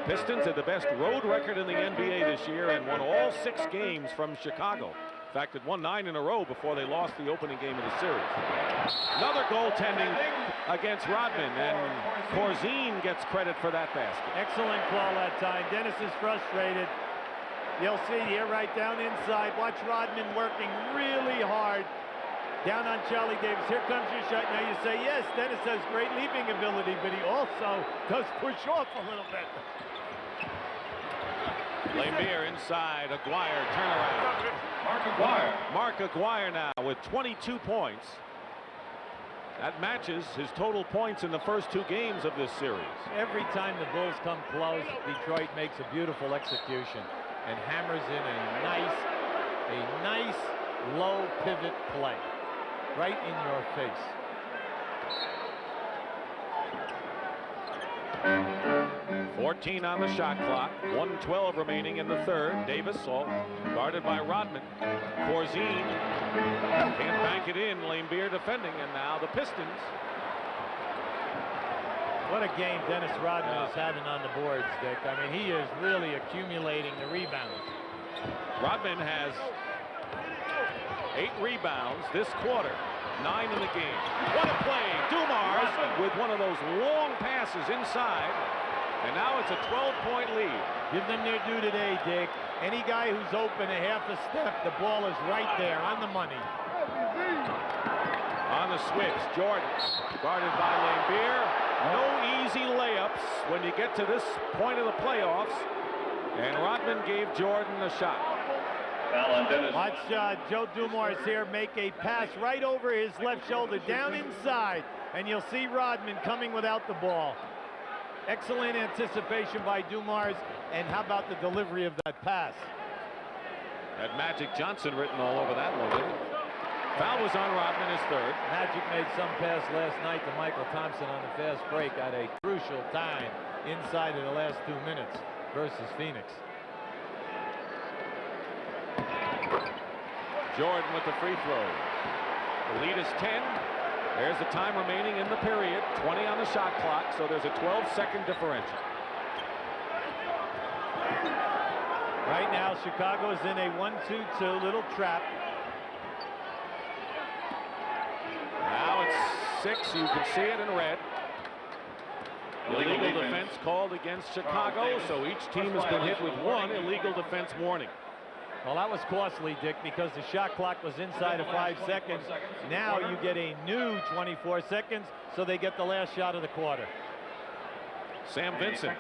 Pistons had the best road record in the NBA this year and won all 6 games from Chicago. In fact, it won 9 in a row before they lost the opening game of the series. Another goaltending against Rodman, and Corzine gets credit for that basket. Excellent call that time. Dennis is frustrated. You'll see here right down inside. Watch Rodman working really hard. Down on Charlie Davis. Here comes your shot. Now you say, yes, Dennis has great leaping ability, but he also does push off a little bit. Laimbeer inside. Aguirre turnaround. Mark Aguirre now with 22 points. That matches his total points in the first 2 games of this series. Every time the Bulls come close, Detroit makes a beautiful execution and hammers in a nice low pivot play right in your face. .14 on the shot clock. 1:12 remaining in the third. Davis all guarded by Rodman. Corzine can't bank it in. Laimbeer defending, and now the Pistons. What a game Dennis Rodman is having on the boards, Dick. I mean, he is really accumulating the rebounds. Rodman has 8 rebounds this quarter. 9 in the game. What a play. Dumars with one of those long passes inside. And now it's a 12-point lead. Give them their due today, Dick. Any guy who's open a half a step, the ball is right there on the money. On the a switch. Jordan guarded by Lambier. No easy layups when you get to this point of the playoffs. And Rodman gave Jordan a shot. Watch Joe Dumars here make a pass right over his left shoulder, down inside. And you'll see Rodman coming without the ball. Excellent anticipation by Dumars. And how about the delivery of that pass? Had Magic Johnson written all over that one. Foul was on Rodman, his third. Magic made some pass last night to Michael Thompson on the fast break at a crucial time inside of the last 2 minutes versus Phoenix. Jordan with the free throw. The lead is 10. There's the time remaining in the period. 20 on the shot clock, so there's a 12-second differential. Right now, Chicago is in a 1-2-2 little trap. Now it's 6. You can see it in red. Illegal defense called against Chicago, so each team has been hit with one illegal defense warning. Well, that was costly, Dick, because the shot clock was inside of 5 seconds. Now you get a new 24 seconds, so they get the last shot of the quarter. Sam Vincent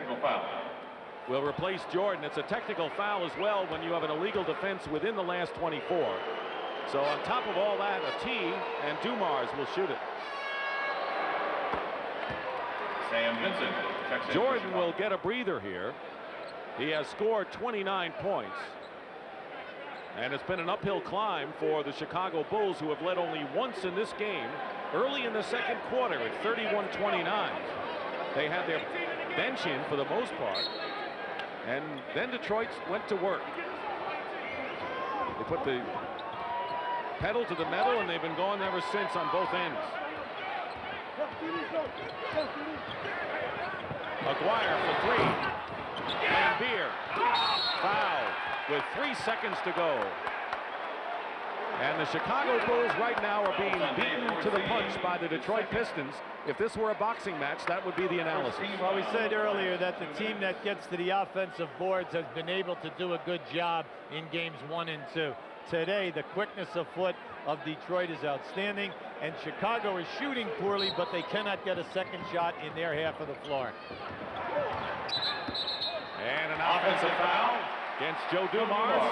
will replace Jordan. It's a technical foul as well when you have an illegal defense within the last 24. So on top of all that, a T, and Dumars will shoot it. Sam Vincent. Jordan will get a breather here. He has scored 29 points. And it's been an uphill climb for the Chicago Bulls, who have led only once in this game early in the second quarter at 31-29. They had their bench in for the most part. And then Detroit went to work. They put the pedal to the metal, and they've been going ever since on both ends. Aguirre for three. Lambier. Foul with 3 seconds to go. And the Chicago Bulls right now are being beaten to the punch by the Detroit Pistons. If this were a boxing match, that would be the analysis. Well, we said earlier that the team that gets to the offensive boards has been able to do a good job in games 1 and 2. Today, the quickness of foot of Detroit is outstanding, and Chicago is shooting poorly, but they cannot get a second shot in their half of the floor. And an offensive foul against Joe Dumars.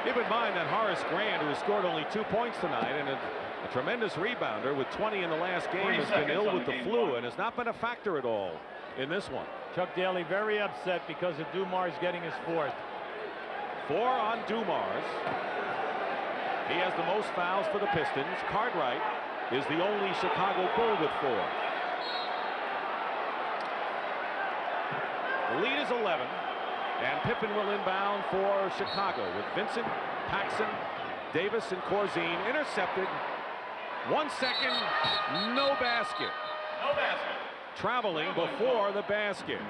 Keep in mind that Horace Grant, who has scored only 2 points tonight and a tremendous rebounder with 20 in the last game, has been ill with the flu and has not been a factor at all in this one. Chuck Daly very upset because of Dumars getting his 4th. 4 on Dumars. He has the most fouls for the Pistons. Cartwright is the only Chicago Bull with 4. The lead is 11. And Pippen will inbound for Chicago with Vincent, Paxson, Davis, and Corzine intercepted. 1 second, no basket. No basket. Traveling before the basket.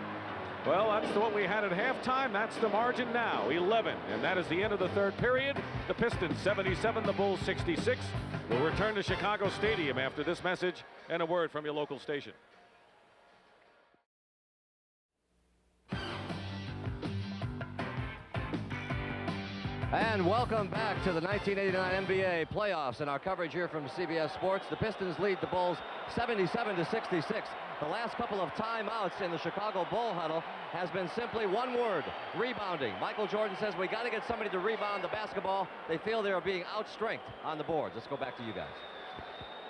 Well, that's what we had at halftime. That's the margin now, 11. And that is the end of the third period. The Pistons 77, the Bulls 66. We'll return to Chicago Stadium after this message and a word from your local station. And welcome back to the 1989 NBA playoffs and our coverage here from CBS Sports. The Pistons lead the Bulls 77-66. The last couple of timeouts in the Chicago Bull huddle has been simply one word: rebounding. Michael Jordan says we got to get somebody to rebound the basketball. They feel they are being outstrengthed on the boards. Let's go back to you guys.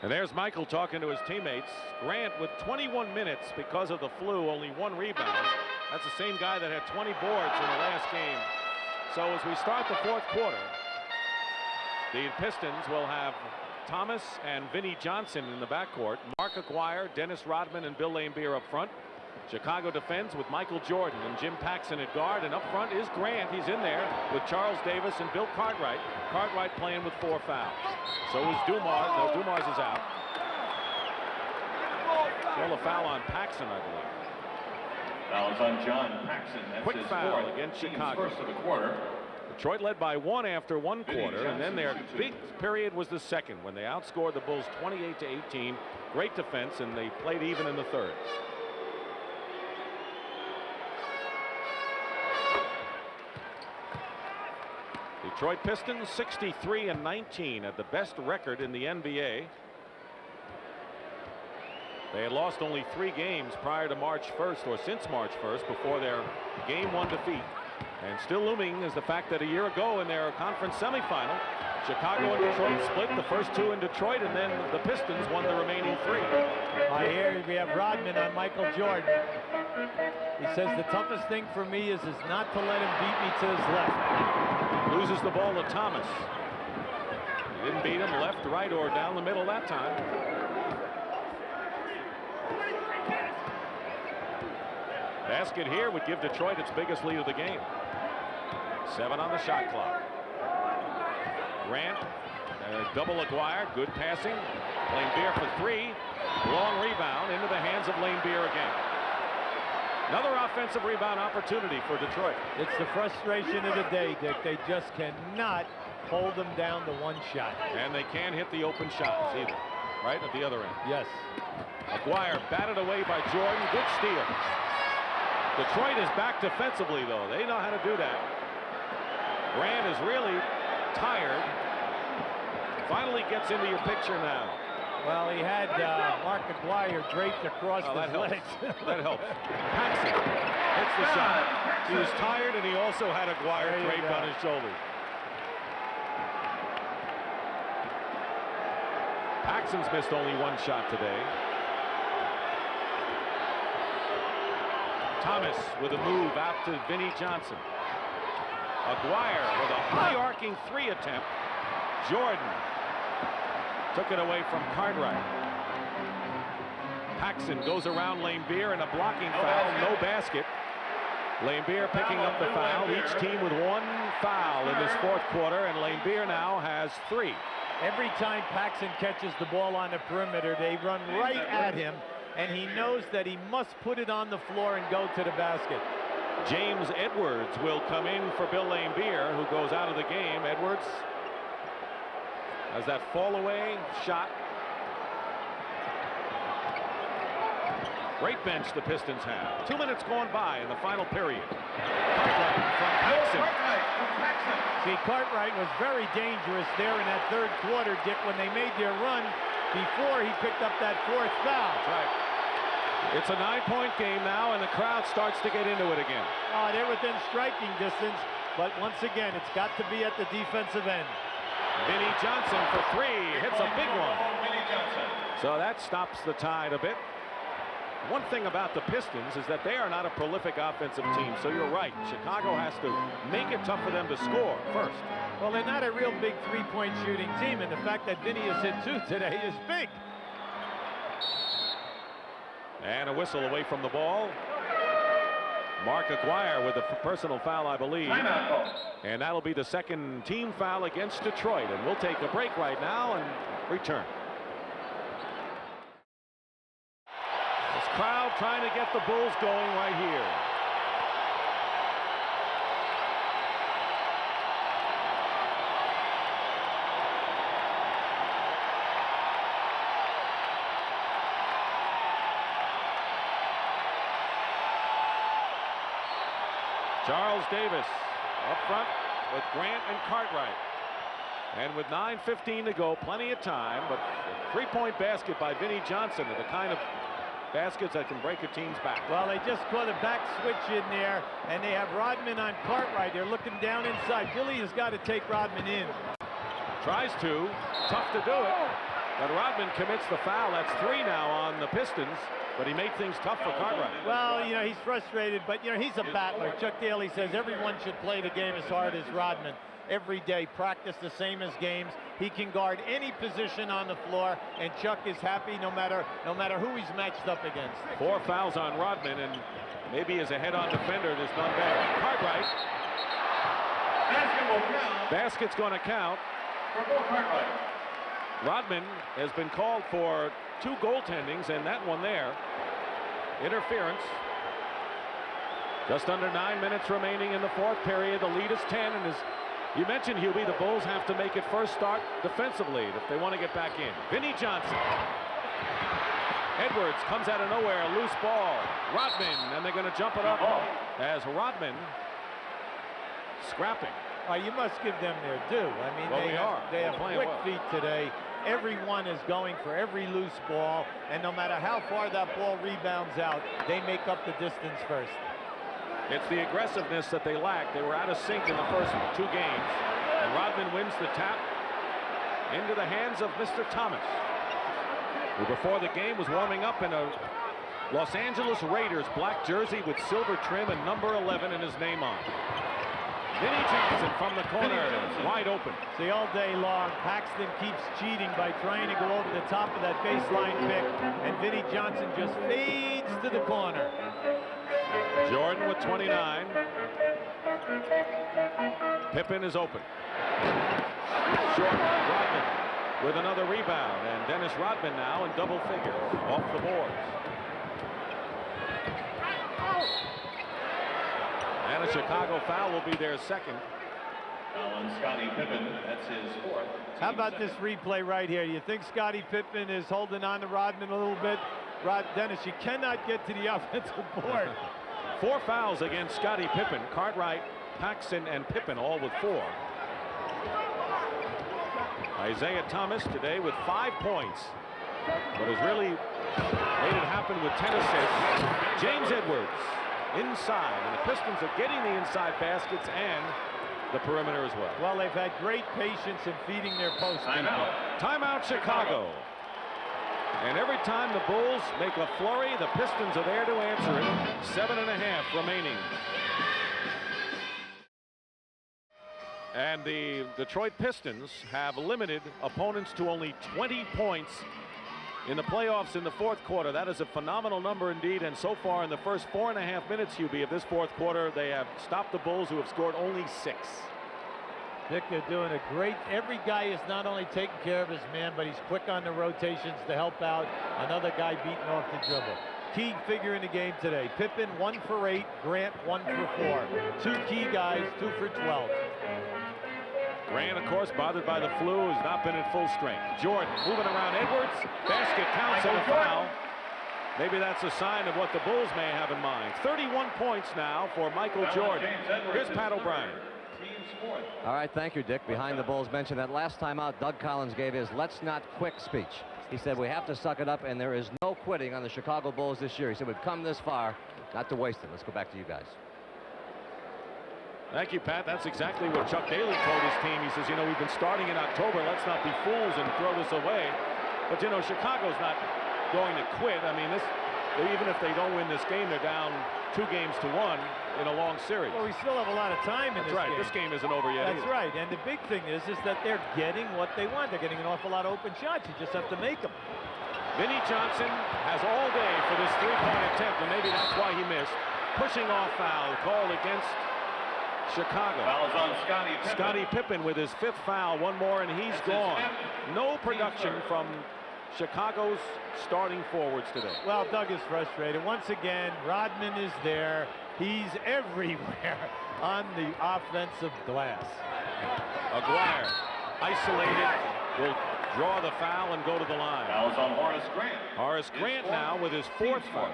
And there's Michael talking to his teammates. Grant with 21 minutes because of the flu, only 1 rebound. That's the same guy that had 20 boards in the last game. So as we start the fourth quarter, the Pistons will have Thomas and Vinnie Johnson in the backcourt. Mark Aguirre, Dennis Rodman, and Bill Lambier up front. Chicago defends with Michael Jordan and Jim Paxson at guard. And up front is Grant. He's in there with Charles Davis and Bill Cartwright. Cartwright playing with 4 fouls. So is Dumars. No, Dumars is out. Still a foul on Paxson, I believe. Fouls on John Paxson. That's Quick his foul 4th. against Team's Chicago. 1st of the quarter. Detroit led by 1 after 1 quarter, and then their big period was the second when they outscored the Bulls 28-18. Great defense, and they played even in the third. Detroit Pistons 63-19 at the best record in the NBA. They had lost only 3 games prior to March 1st, or since March 1st, before their Game 1 defeat. And still looming is the fact that a year ago in their conference semifinal, Chicago and Detroit split, the first 2 in Detroit, and then the Pistons won the remaining 3. Here we have Rodman on Michael Jordan. He says the toughest thing for me is not to let him beat me to his left. Loses the ball to Thomas. He didn't beat him left, right, or down the middle that time. Basket here would give Detroit its biggest lead of the game. 7 on the shot clock. Grant, double Aguirre, good passing. Laimbeer for 3. Long rebound into the hands of Laimbeer again. Another offensive rebound opportunity for Detroit. It's the frustration of the day, Dick. They just cannot hold them down to 1 shot. And they can't hit the open shots either. Right at the other end. Yes. Aguirre batted away by Jordan. Good steal. Detroit is back defensively, though. They know how to do that. Grant is really tired. Finally gets into your picture now. Well, he had Mark Aguirre draped across his legs. That helps. Paxson hits the shot. He was tired, and he also had Aguirre draped on his shoulders. Paxson's missed only 1 shot today. Thomas with a move out to Vinnie Johnson. Aguirre with a high arcing 3 attempt. Jordan took it away from Cartwright. Paxson goes around Laimbeer in a blocking foul. No basket. Laimbeer picking up the foul. Each team with 1 foul in this 4th quarter, and Laimbeer now has 3. Every time Paxson catches the ball on the perimeter, they run right at him, and he knows that he must put it on the floor and go to the basket. James Edwards will come in for Bill Laimbeer, who goes out of the game. Edwards has that fall away shot. Great bench the Pistons have. 2 minutes gone by in the final period. Cartwright from Paxson. See, Cartwright was very dangerous there in that 3rd quarter, Dick, when they made their run before he picked up that 4th foul. That's right. It's a 9-point game now, and the crowd starts to get into it again. Oh, they're within striking distance, but once again, it's got to be at the defensive end. Vinnie Johnson for 3, hits a big one. So that stops the tide a bit. One thing about the Pistons is that they are not a prolific offensive team, so you're right. Chicago has to make it tough for them to score first. Well, they're not a real big 3-point shooting team, and the fact that Vinnie has hit 2 today is big. And a whistle away from the ball. Mark Aguirre with a personal foul, I believe. And that'll be the 2nd team foul against Detroit. And we'll take a break right now and return. This crowd trying to get the Bulls going right here. Charles Davis up front with Grant and Cartwright. And with 9:15 to go, plenty of time, but a 3-point basket by Vinnie Johnson are the kind of baskets that can break a team's back. Well, they just caught a back switch in there, and they have Rodman on Cartwright. They're looking down inside. Billy has got to take Rodman in. Tries to. Tough to do it. But Rodman commits the foul. That's 3 now on the Pistons. But he made things tough for Cartwright. Well, you know, he's frustrated, but, you know, he's a battler. Chuck Daly says everyone should play the game as hard as Rodman. Every day, practice the same as games. He can guard any position on the floor, and Chuck is happy no matter who he's matched up against. 4 fouls on Rodman, and maybe as a head-on defender, there's none better. Cartwright. Basket's going to count. Rodman has been called for 2 goaltendings, and that one there. Interference. Just under 9 minutes remaining in the 4th period. The lead is 10, and as you mentioned, Hubie, the Bulls have to make it first start defensively if they want to get back in. Vinnie Johnson. Edwards comes out of nowhere, loose ball. Rodman, and they're going to jump it up as Rodman scrapping. You must give them their due. I mean, Well, they have playing quick well. feet today. Everyone is going for every loose ball, and no matter how far that ball rebounds out, they make up the distance first. It's the aggressiveness that they lack. They were out of sync in the first 2 games. And Rodman wins the tap into the hands of Mr. Thomas, who before the game was warming up in a Los Angeles Raiders black jersey with silver trim and number 11 and his name on. Vinnie Johnson from the corner, wide open. See, all day long, Paxton keeps cheating by trying to go over the top of that baseline pick, and Vinnie Johnson just fades to the corner. Jordan with 29. Pippen is open. Short, Rodman with another rebound, and Dennis Rodman now in double figures off the boards. And a Chicago foul will be their second. Foul on Scottie Pippen. That's his 4th. How about this replay right here? You think Scottie Pippen is holding on to Rodman a little bit? Dennis, you cannot get to the offensive board. 4 fouls against Scottie Pippen. Cartwright, Paxson, and Pippen all with 4. Isaiah Thomas today with 5 points. What has really made it happen with 10 assists, James Edwards inside, and the Pistons are getting the inside baskets and the perimeter as well. Well, they've had great patience in feeding their post. Timeout Chicago. And every time the Bulls make a flurry, the Pistons are there to answer it. 7.5 remaining. And the Detroit Pistons have limited opponents to only 20 points in the playoffs in the 4th quarter. That is a phenomenal number indeed. And so far in the first 4.5 minutes, Hubie, of this 4th quarter, they have stopped the Bulls, who have scored only 6. Dick, they're doing a great. Every guy is not only taking care of his man, but he's quick on the rotations to help out another guy beating off the dribble. Key figure in the game today. Pippen 1 for 8, Grant 1 for 4. 2 key guys, 2 for 12. Grant, of course, bothered by the flu, has not been at full strength. Jordan moving around Edwards. Basket counts and a foul. Maybe that's a sign of what the Bulls may have in mind. 31 points now for Michael Jordan. Here's Pat O'Brien. All right, thank you, Dick. Behind the Bulls mentioned that last time out, Doug Collins gave his "let's not quit" speech. He said we have to suck it up, and there is no quitting on the Chicago Bulls this year. He said we've come this far, not to waste it. Let's go back to you guys. Thank you, Pat. That's exactly what Chuck Daly told his team. He says, you know, we've been starting in October. Let's not be fools and throw this away. But, you know, Chicago's not going to quit. I mean, even if they don't win this game, they're down 2 games to 1 in a long series. Well, we still have a lot of time in this game. That's right. This game isn't over yet. That's right. And the big thing is that they're getting what they want. They're getting an awful lot of open shots. You just have to make them. Vinnie Johnson has all day for this 3-point attempt, and maybe that's why he missed. Pushing off foul called against Chicago. Fouls on Scottie Pippen. Scottie Pippen with his 5th foul, 1 more, and he's gone. No production from Chicago's starting forwards today. Well, Doug is frustrated. Once again, Rodman is there. He's everywhere on the offensive glass. Aguirre, isolated, will draw the foul and go to the line. Fouls on Horace Grant. Horace Grant now with his 4th foul.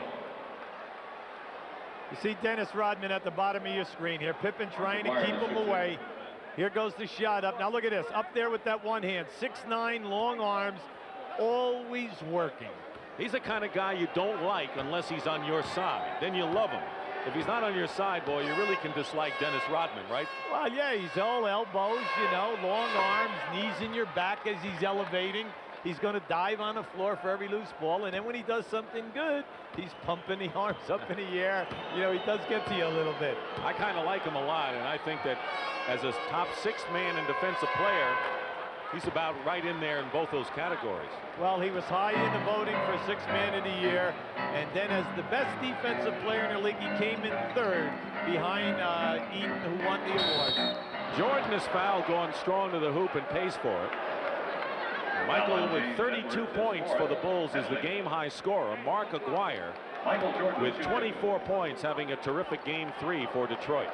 You see Dennis Rodman at the bottom of your screen here. Pippen trying to keep him away. Here goes the shot up. Now look at this. Up there with that one hand. 6'9", long arms, always working. He's the kind of guy you don't like unless he's on your side. Then you love him. If he's not on your side, boy, you really can dislike Dennis Rodman, right? Well, yeah, he's all elbows, you know, long arms, knees in your back as he's elevating. He's going to dive on the floor for every loose ball, and then when he does something good, he's pumping the arms up in the air. You know, he does get to you a little bit. I kind of like him a lot, and I think that as a top 6 man and defensive player, he's about right in there in both those categories. Well, he was high in the voting for 6th man of the year, and then as the best defensive player in the league, he came in 3rd behind Eaton, who won the award. Jordan is fouled, going strong to the hoop and pays for it. Michael with 32 points for the Bulls is the game-high scorer. Mark Aguirre with 24 points, having a terrific game 3 for Detroit.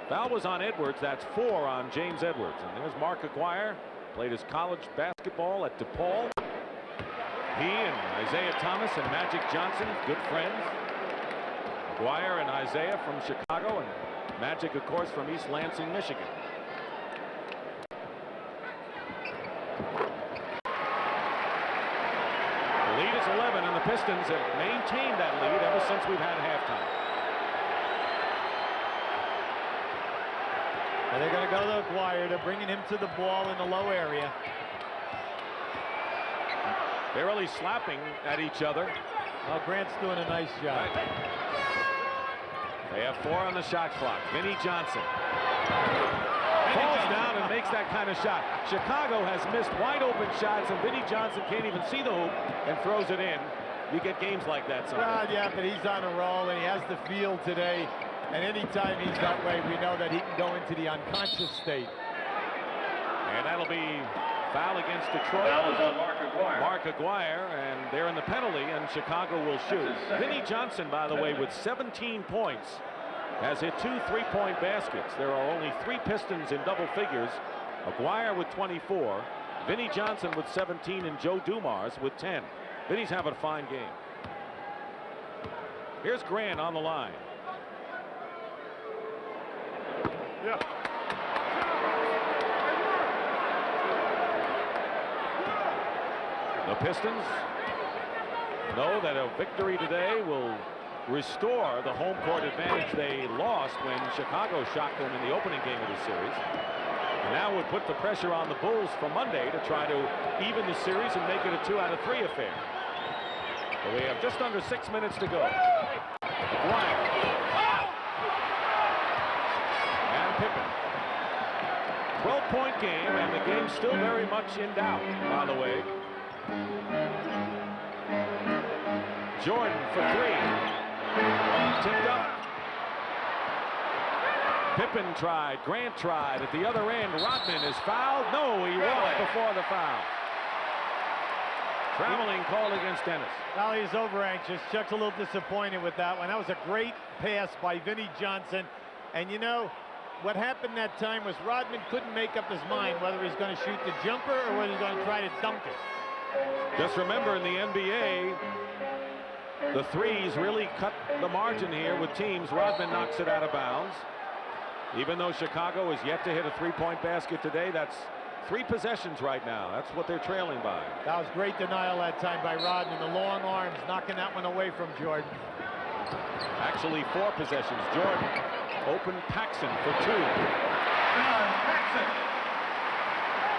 Foul was on Edwards. That's 4 on James Edwards. And there's Mark Aguirre. Played his college basketball at DePaul. He and Isaiah Thomas and Magic Johnson, good friends. Aguirre and Isaiah from Chicago, and Magic, of course, from East Lansing, Michigan. The lead is 11, and the Pistons have maintained that lead ever since we've had halftime. And they're going to go to Aguirre. They're bringing him to the ball in the low area. They're really slapping at each other. Well, Grant's doing a nice job. They have 4 on the shot clock. Vinnie Johnson falls down and makes that kind of shot. Chicago has missed wide open shots, and Vinnie Johnson can't even see the hoop and throws it in. You get games like that sometimes. Yeah, but he's on a roll, and he has the field today. And anytime he's that way, we know that he can go into the unconscious state. And that'll be foul against Detroit. Foul is on Mark Aguirre. Mark Aguirre, and they're in the penalty, and Chicago will shoot. Vinnie Johnson, by the way, with 17 points, has hit 2 3-point baskets. There are only 3 Pistons in double figures. Aguirre with 24, Vinnie Johnson with 17, and Joe Dumars with 10. Vinnie's having a fine game. Here's Grant on the line. Yeah. The Pistons know that a victory today will restore the home court advantage they lost when Chicago shocked them in the opening game of the series. And now would put the pressure on the Bulls for Monday to try to even the series and make it a 2 out of 3 affair. But we have just under 6 minutes to go. Aguirre. And Pippen. 12-point game, and the game's still very much in doubt, by the way. Jordan for 3. Tipped up. Pippen tried. Grant tried. At the other end, Rodman is fouled. No, he walked before the foul. Traveling called against Dennis. Well, he's over anxious. Chuck's a little disappointed with that one. That was a great pass by Vinnie Johnson. And you know, what happened that time was Rodman couldn't make up his mind whether he's going to shoot the jumper or whether he's going to try to dunk it. Just remember, in the NBA, the threes really cut the margin here with teams. Rodman knocks it out of bounds. Even though Chicago is yet to hit a 3-point basket today, that's 3 possessions right now. That's what they're trailing by. That was great denial that time by Rodman. The long arms knocking that one away from Jordan. Actually, 4 possessions. Jordan open Paxson for 2. Paxson.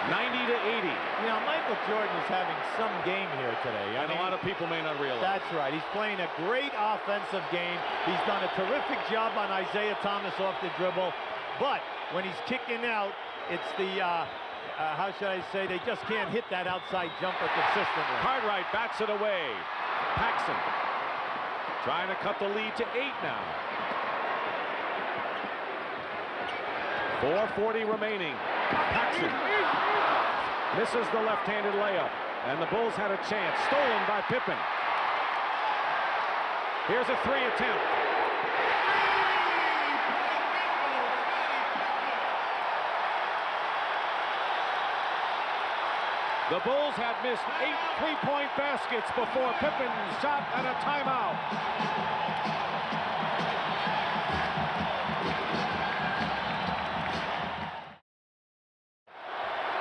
90 to 80. You know, Michael Jordan is having some game here today. And a lot of people may not realize. That's right. He's playing a great offensive game. He's done a terrific job on Isaiah Thomas off the dribble. But when he's kicking out, it's the, how should I say, they just can't hit that outside jumper consistently. Cartwright bats it away. Paxson trying to cut the lead to 8 now. 4:40 remaining. Paxson misses the left-handed layup, and the Bulls had a chance. Stolen by Pippen. Here's a 3 attempt. The Bulls had missed 8 3-point baskets before Pippen shot at a timeout.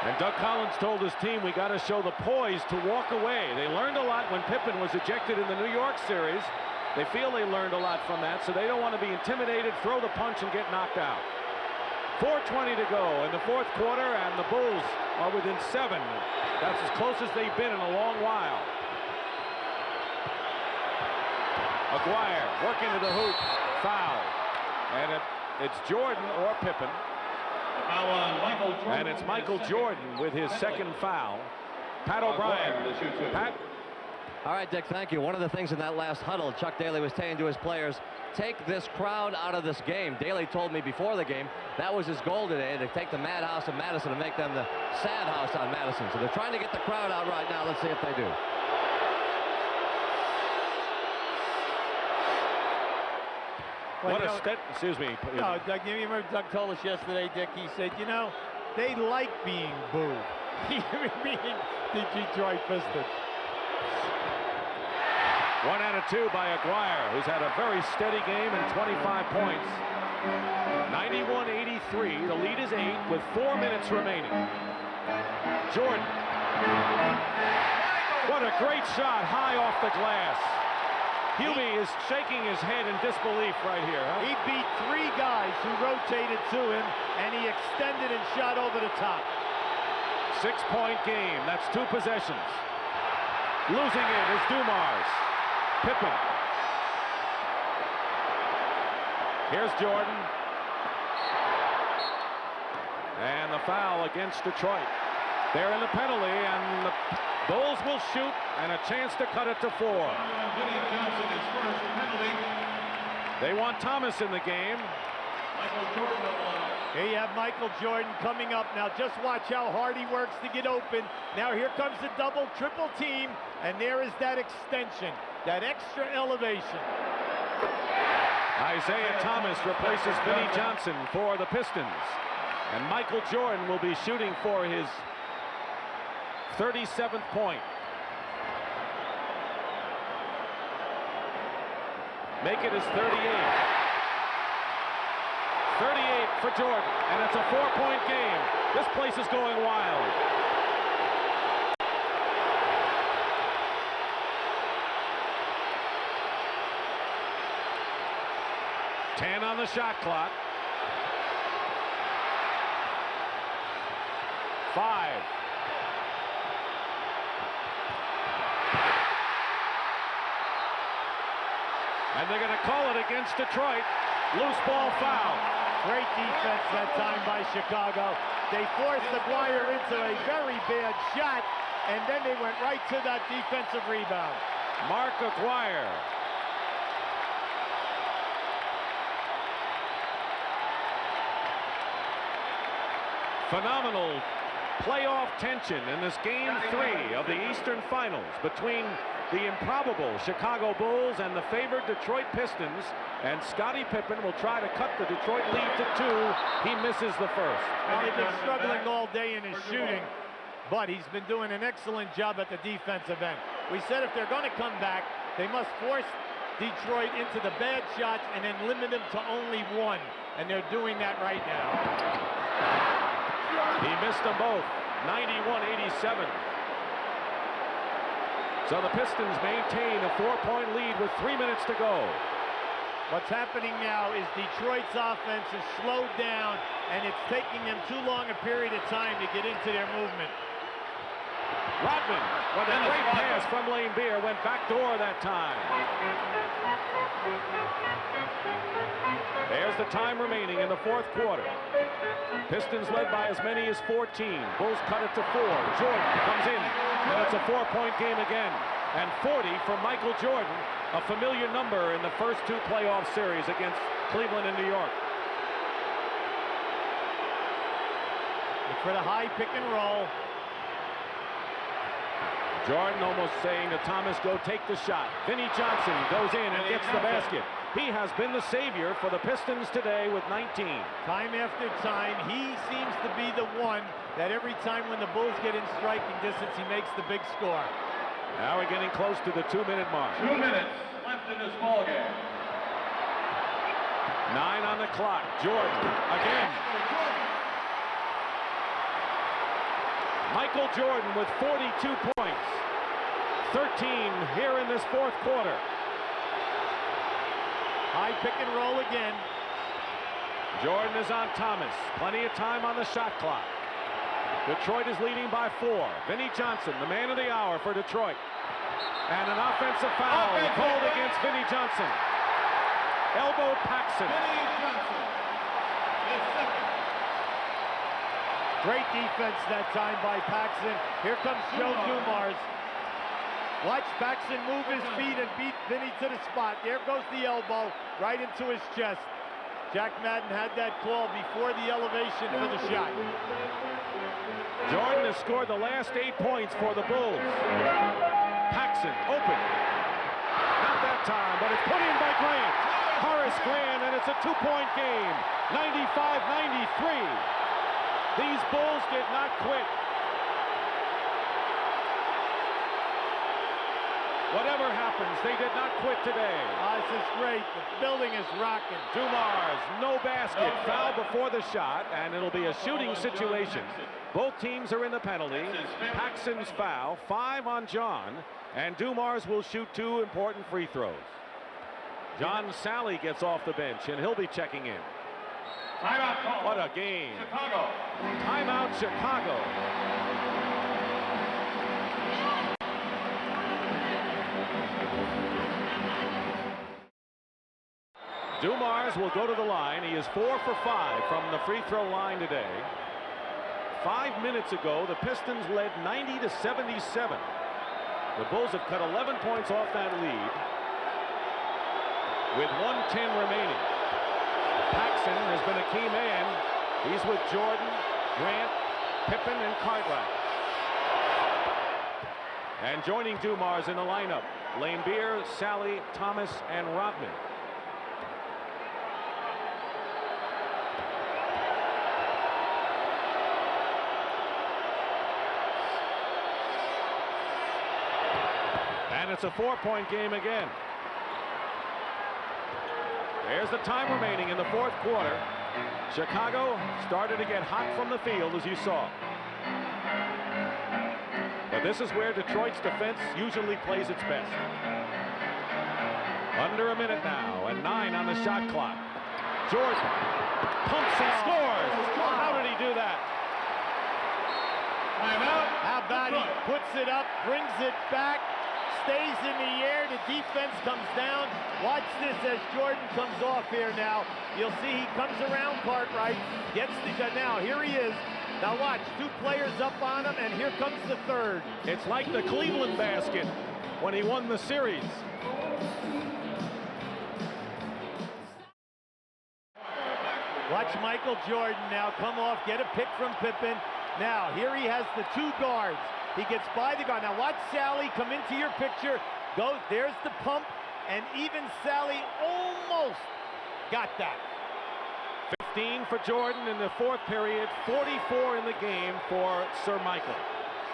And Doug Collins told his team, we got to show the poise to walk away. They learned a lot when Pippen was ejected in the New York series. They feel they learned a lot from that, so they don't want to be intimidated, throw the punch, and get knocked out. 4:20 to go in the 4th quarter, and the Bulls are within 7. That's as close as they've been in a long while. Aguirre working to the hoop. Foul. And it's Jordan or Pippen. And it's Michael Jordan with his 2nd foul. Pat O'Brien. Pat? All right, Dick, thank you. One of the things in that last huddle, Chuck Daly was saying to his players, take this crowd out of this game. Daly told me before the game that was his goal today, to take the madhouse of Madison and make them the sad house on Madison. So they're trying to get the crowd out right now. Let's see if they do. What a step, excuse me. No, Doug, you remember Doug told us yesterday, Dick, he said, you know, they like being booed. Meaning the Detroit Pistons. 1 out of 2 by Aguirre, who's had a very steady game and 25 points. 91-83. The lead is 8 with 4 minutes remaining. Jordan. What a great shot, high off the glass. Hubie is shaking his head in disbelief right here. Huh? He beat 3 guys who rotated to him, and he extended and shot over the top. 6-point game. That's 2 possessions. Losing it is Dumars. Pippen. Here's Jordan. And the foul against Detroit. They're in the penalty, and the Bulls will shoot, and a chance to cut it to 4. They want Thomas in the game. Here you have Michael Jordan coming up. Now just watch how hard he works to get open. Now here comes the double, triple team, and there is that extension, that extra elevation. Isaiah Thomas replaces Vinnie Johnson for the Pistons. And Michael Jordan will be shooting for his 37th point. Make it his 38th. 38 for Jordan, and it's a 4-point game. This place is going wild. Ten on the shot clock. 5. And they're going to call it against Detroit. Loose ball foul. Great defense that time by Chicago. They forced Aguirre into a very bad shot, and then they went right to that defensive rebound. Mark Aguirre. Phenomenal playoff tension in this game 3 of the Eastern Finals between the improbable Chicago Bulls and the favored Detroit Pistons, and Scottie Pippen will try to cut the Detroit lead to 2. He misses the first. Well, he's been struggling all day in his shooting, but he's been doing an excellent job at the defensive end. We said if they're going to come back, they must force Detroit into the bad shots and then limit them to only 1, and they're doing that right now. He missed them both. 91-87. So the Pistons maintain a 4-point lead with 3 minutes to go. What's happening now is Detroit's offense is slowed down, and it's taking them too long a period of time to get into their movement. Rodman with a great pass from Lane Beer, went backdoor that time. There's the time remaining in the 4th quarter. Pistons led by as many as 14. Bulls cut it to 4. Jordan comes in, and it's a 4-point game again. And 40 for Michael Jordan, a familiar number in the first 2 playoff series against Cleveland and New York. Look for the high pick and roll. Jordan almost saying to Thomas, go take the shot. Vinnie Johnson goes in and gets the basket. He has been the savior for the Pistons today with 19. Time after time, he seems to be the one that every time when the Bulls get in striking distance, he makes the big score. Now we're getting close to the 2-minute mark. 2 minutes left in this ball game. 9 on the clock. Jordan again. Michael Jordan with 42 points. 13 here in this 4th quarter. High pick and roll again. Jordan is on Thomas. Plenty of time on the shot clock. Detroit is leading by 4. Vinnie Johnson, the man of the hour for Detroit. And an offensive foul called against Vinnie Johnson. Elbow Paxson. Great defense that time by Paxson. Here comes Joe Dumars. Watch Paxson move his feet and beat Vinnie to the spot. There goes the elbow right into his chest. Jack Madden had that call before the elevation for the shot. Jordan has scored the last 8 points for the Bulls. Paxson open. Not that time, but it's put in by Grant. Horace Grant, and it's a 2-point game. 95-93. These Bulls did not quit. Whatever happens, they did not quit today. This is great. The building is rocking. Dumars, no basket. Foul before the shot, and it'll be a shooting situation. Both teams are in the penalty. Paxson's foul, 5 on John, and Dumars will shoot 2 important free throws. John Sally gets off the bench, and he'll be checking in. Timeout call. What a game. Chicago. Timeout, Chicago. Dumars will go to the line. He is 4 for 5 from the free throw line today. 5 minutes ago, the Pistons led 90-77. The Bulls have cut 11 points off that lead with 1:10 remaining. Paxson has been a key man. He's with Jordan, Grant, Pippen, and Cartwright. And joining Dumars in the lineup, Laimbeer, Sally, Thomas, and Rodman. And it's a 4-point game again. There's the time remaining in the 4th quarter. Chicago started to get hot from the field, as you saw. But this is where Detroit's defense usually plays its best. Under a minute now, and 9 on the shot clock. Jordan pumps and scores. How did he do that? Timeout. How about he puts it up, brings it back, stays in the air, the defense comes down. Watch this as Jordan comes off here now. You'll see he comes around Cartwright, gets the shot. Now, here he is. Now watch, 2 players up on him, and here comes the 3rd. It's like the Cleveland basket when he won the series. Watch Michael Jordan now come off, get a pick from Pippen. Now, here he has the 2 guards. He gets by the guard. Now watch Sally come into your picture. Go, there's the pump, and even Sally almost got that. 15 for Jordan in the 4th period, 44 in the game for Sir Michael.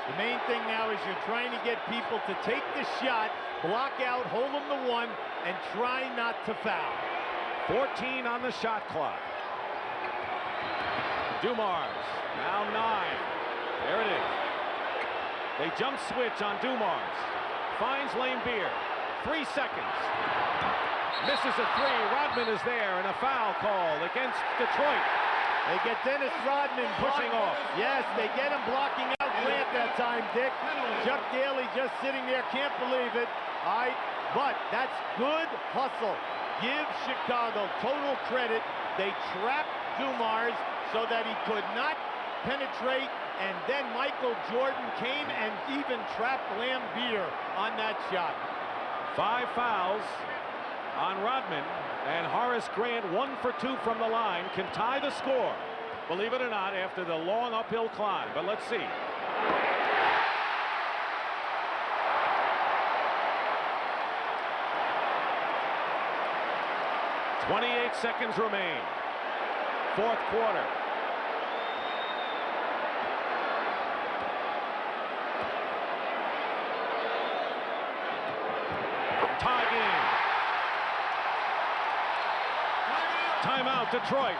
The main thing now is you're trying to get people to take the shot, block out, hold them to 1, and try not to foul. 14 on the shot clock. Dumars, now 9. There it is. They jump switch on Dumars. Finds Laimbeer. 3 seconds. Misses a 3. Rodman is there, and a foul called against Detroit. They get Dennis Rodman Pushing off. Yes, they get him blocking out Grant that time, Dick. Chuck Daly just sitting there, can't believe it. All right, but that's good hustle. Give Chicago total credit. They trapped Dumars so that he could not penetrate, and then Michael Jordan came and even trapped Laimbeer on that shot. 5 fouls on Rodman, and Horace Grant, 1 for 2 from the line, can tie the score, believe it or not, after the long uphill climb. But let's see. .28 seconds remain. 4th quarter. Tie game. Timeout, Detroit.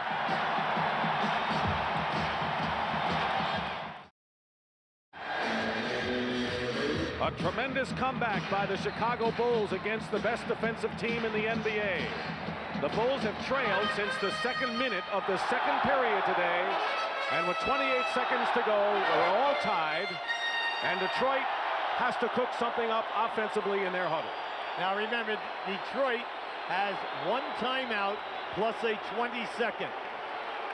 A tremendous comeback by the Chicago Bulls against the best defensive team in the NBA. The Bulls have trailed since the 2nd minute of the 2nd period today, and with 28 seconds to go, we're all tied, and Detroit has to cook something up offensively in their huddle. Now remember, Detroit has 1 timeout plus a 22nd.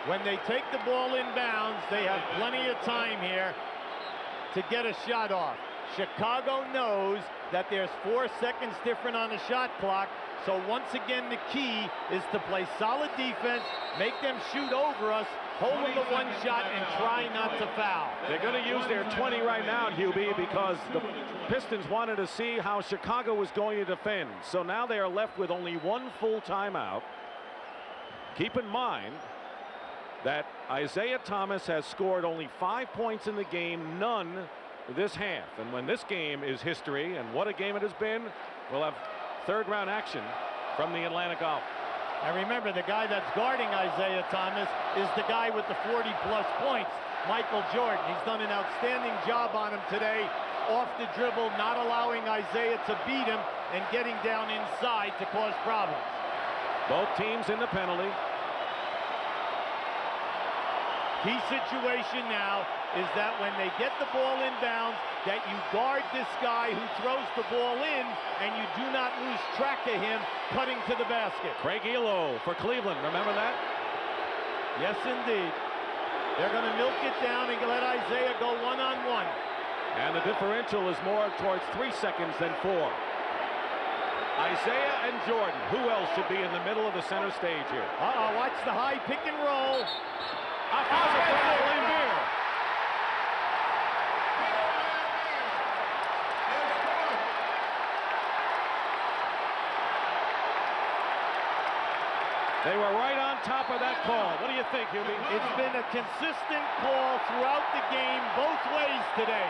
When they take the ball inbounds, they have plenty of time here to get a shot off. Chicago knows that there's 4 seconds different on the shot clock, so once again the key is to play solid defense, make them shoot over us, hold them to 1 shot, and try not to foul. They're going to use their 20 right now, Hubie, because the Pistons wanted to see how Chicago was going to defend. So now they are left with only 1 full timeout. Keep in mind that Isaiah Thomas has scored only 5 points in the game, none this half. And when this game is history, and what a game it has been, we'll have third-round action from the Atlanta Golf. And remember, the guy that's guarding Isaiah Thomas is the guy with the 40-plus points, Michael Jordan. He's done an outstanding job on him today, off the dribble, not allowing Isaiah to beat him and getting down inside to cause problems. Both teams in the penalty. Key situation now is that when they get the ball inbounds, that you guard this guy who throws the ball in, and you do not lose track of him cutting to the basket. Craig Elo for Cleveland, remember that? Yes, indeed. They're going to milk it down and let Isaiah go one-on-one. And the differential is more towards 3 seconds than 4. Isaiah and Jordan. Who else should be in the middle of the center stage here? Watch the high pick and roll. Offensive foul, Lambier. They were right on top of that call. What do you think, Hubie? It's been a consistent call throughout the game, both ways today.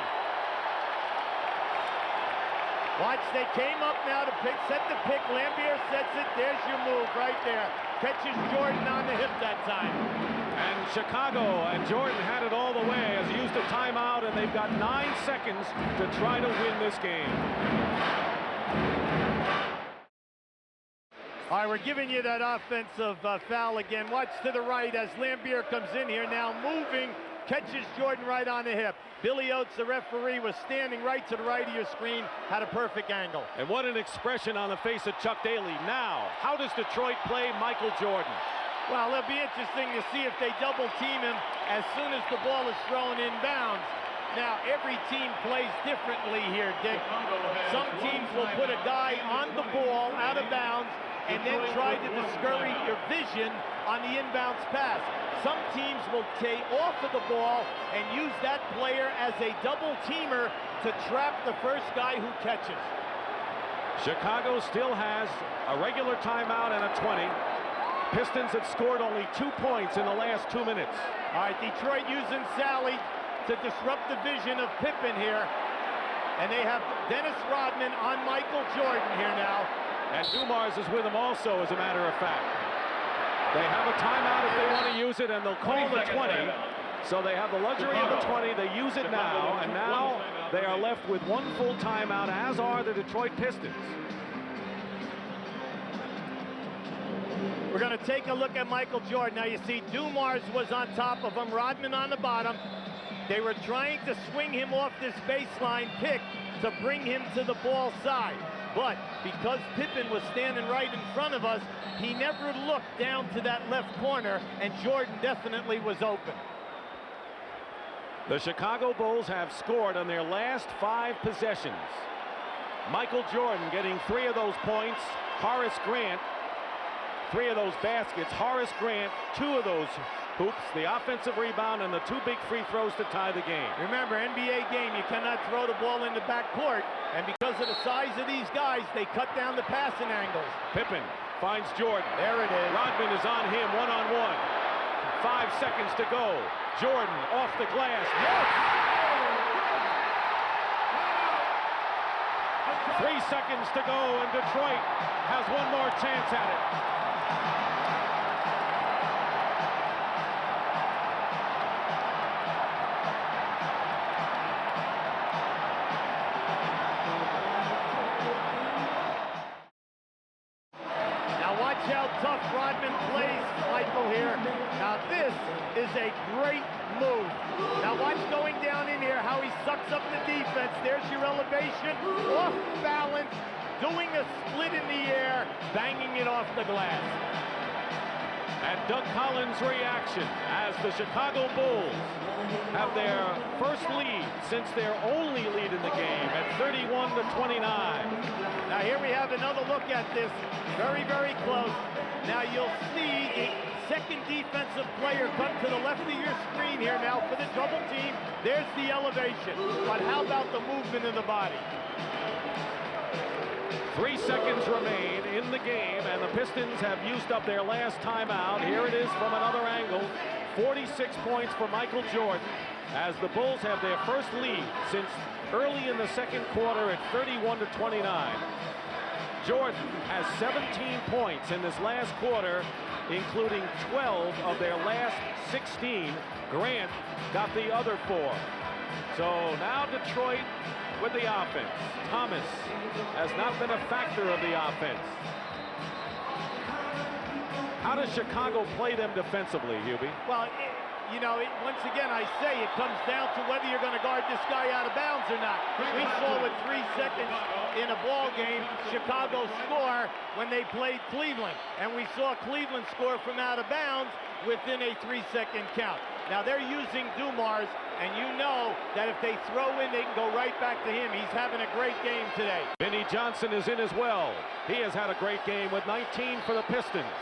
Watch, they came up now to set the pick. Lambier sets it. There's your move right there. Catches Jordan on the hip that time. And Chicago and Jordan had it all the way as he used a timeout, and they've got 9 seconds to try to win this game. All right, we're giving you that offensive foul again. Watch to the right as Lambier comes in here now, moving, catches Jordan right on the hip. Billy Oates, the referee, was standing right to the right of your screen, had a perfect angle. And what an expression on the face of Chuck Daly. Now, how does Detroit play Michael Jordan? Well, it'll be interesting to see if they double team him as soon as the ball is thrown inbounds. Now, every team plays differently here, Dick. Some teams will put a guy on the ball out of bounds and then try to discourage your vision on the inbounds pass. Some teams will take off of the ball and use that player as a double teamer to trap the first guy who catches. Chicago still has a regular timeout and a 20. Pistons have scored only 2 points in the last 2 minutes. All right, Detroit using Sally to disrupt the vision of Pippen here. And they have Dennis Rodman on Michael Jordan here now. And Dumars is with him also, as a matter of fact. They have a timeout if they want to use it, and they'll call the 20. So they have the luxury of the 20. They use it now, and now they are left with 1 full timeout, as are the Detroit Pistons. We're going to take a look at Michael Jordan. Now you see Dumars was on top of him, Rodman on the bottom. They were trying to swing him off this baseline pick to bring him to the ball side. But because Pippen was standing right in front of us, he never looked down to that left corner, and Jordan definitely was open. The Chicago Bulls have scored on their last 5 possessions. Michael Jordan getting 3 of those points. Horace Grant, 3 of those baskets. Horace Grant, 2 of those hoops, the offensive rebound, and the 2 big free throws to tie the game. Remember, NBA game, you cannot throw the ball in the backcourt, and because of the size of these guys, they cut down the passing angles. Pippen finds Jordan. There it is. Rodman is on him, one-on-one. 5 seconds to go. Jordan off the glass. Yes! 3 seconds to go, and Detroit has one more chance at it. How tough Rodman plays, Michael, here. Now this is a great move. Now watch going down in here, how he sucks up the defense. There's your elevation, off balance, doing a split in the air, banging it off the glass. And Doug Collins' reaction as the Chicago Bulls have their first lead since their only lead in the game at 31-29. Now here we have another look at this. Very, very close. Now you'll see the second defensive player come to the left of your screen here now for the double team. There's the elevation. But how about the movement of the body? 3 seconds remain in the game, and the Pistons have used up their last timeout. Here it is from another angle. 46 points for Michael Jordan, as the Bulls have their first lead since early in the second quarter at 31-29. Jordan has 17 points in this last quarter, including 12 of their last 16. Grant got the other 4. So now Detroit with the offense. Thomas has not been a factor of the offense. How does Chicago play them defensively, Hubie? Well, once again, I say it comes down to whether you're going to guard this guy out of bounds or not. We saw with 3 seconds in a ball game, Chicago score when they played Cleveland. And we saw Cleveland score from out of bounds within a 3-second count. Now they're using Dumars, and you know that if they throw in, they can go right back to him. He's having a great game today. Vinnie Johnson is in as well. He has had a great game with 19 for the Pistons.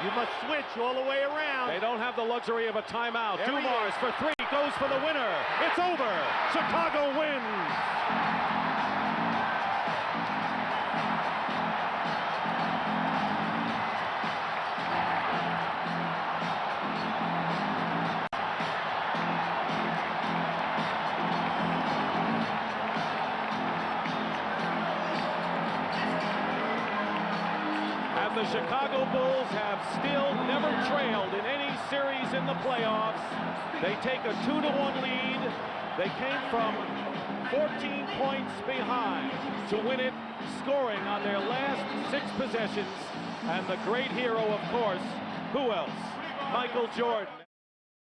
You must switch all the way around. They don't have the luxury of a timeout. Dumars for 3, goes for the winner. It's over. Chicago wins. The Chicago Bulls have still never trailed in any series in the playoffs. They take a 2-1 lead. They came from 14 points behind to win it, scoring on their last 6 possessions. And the great hero, of course, who else? Michael Jordan.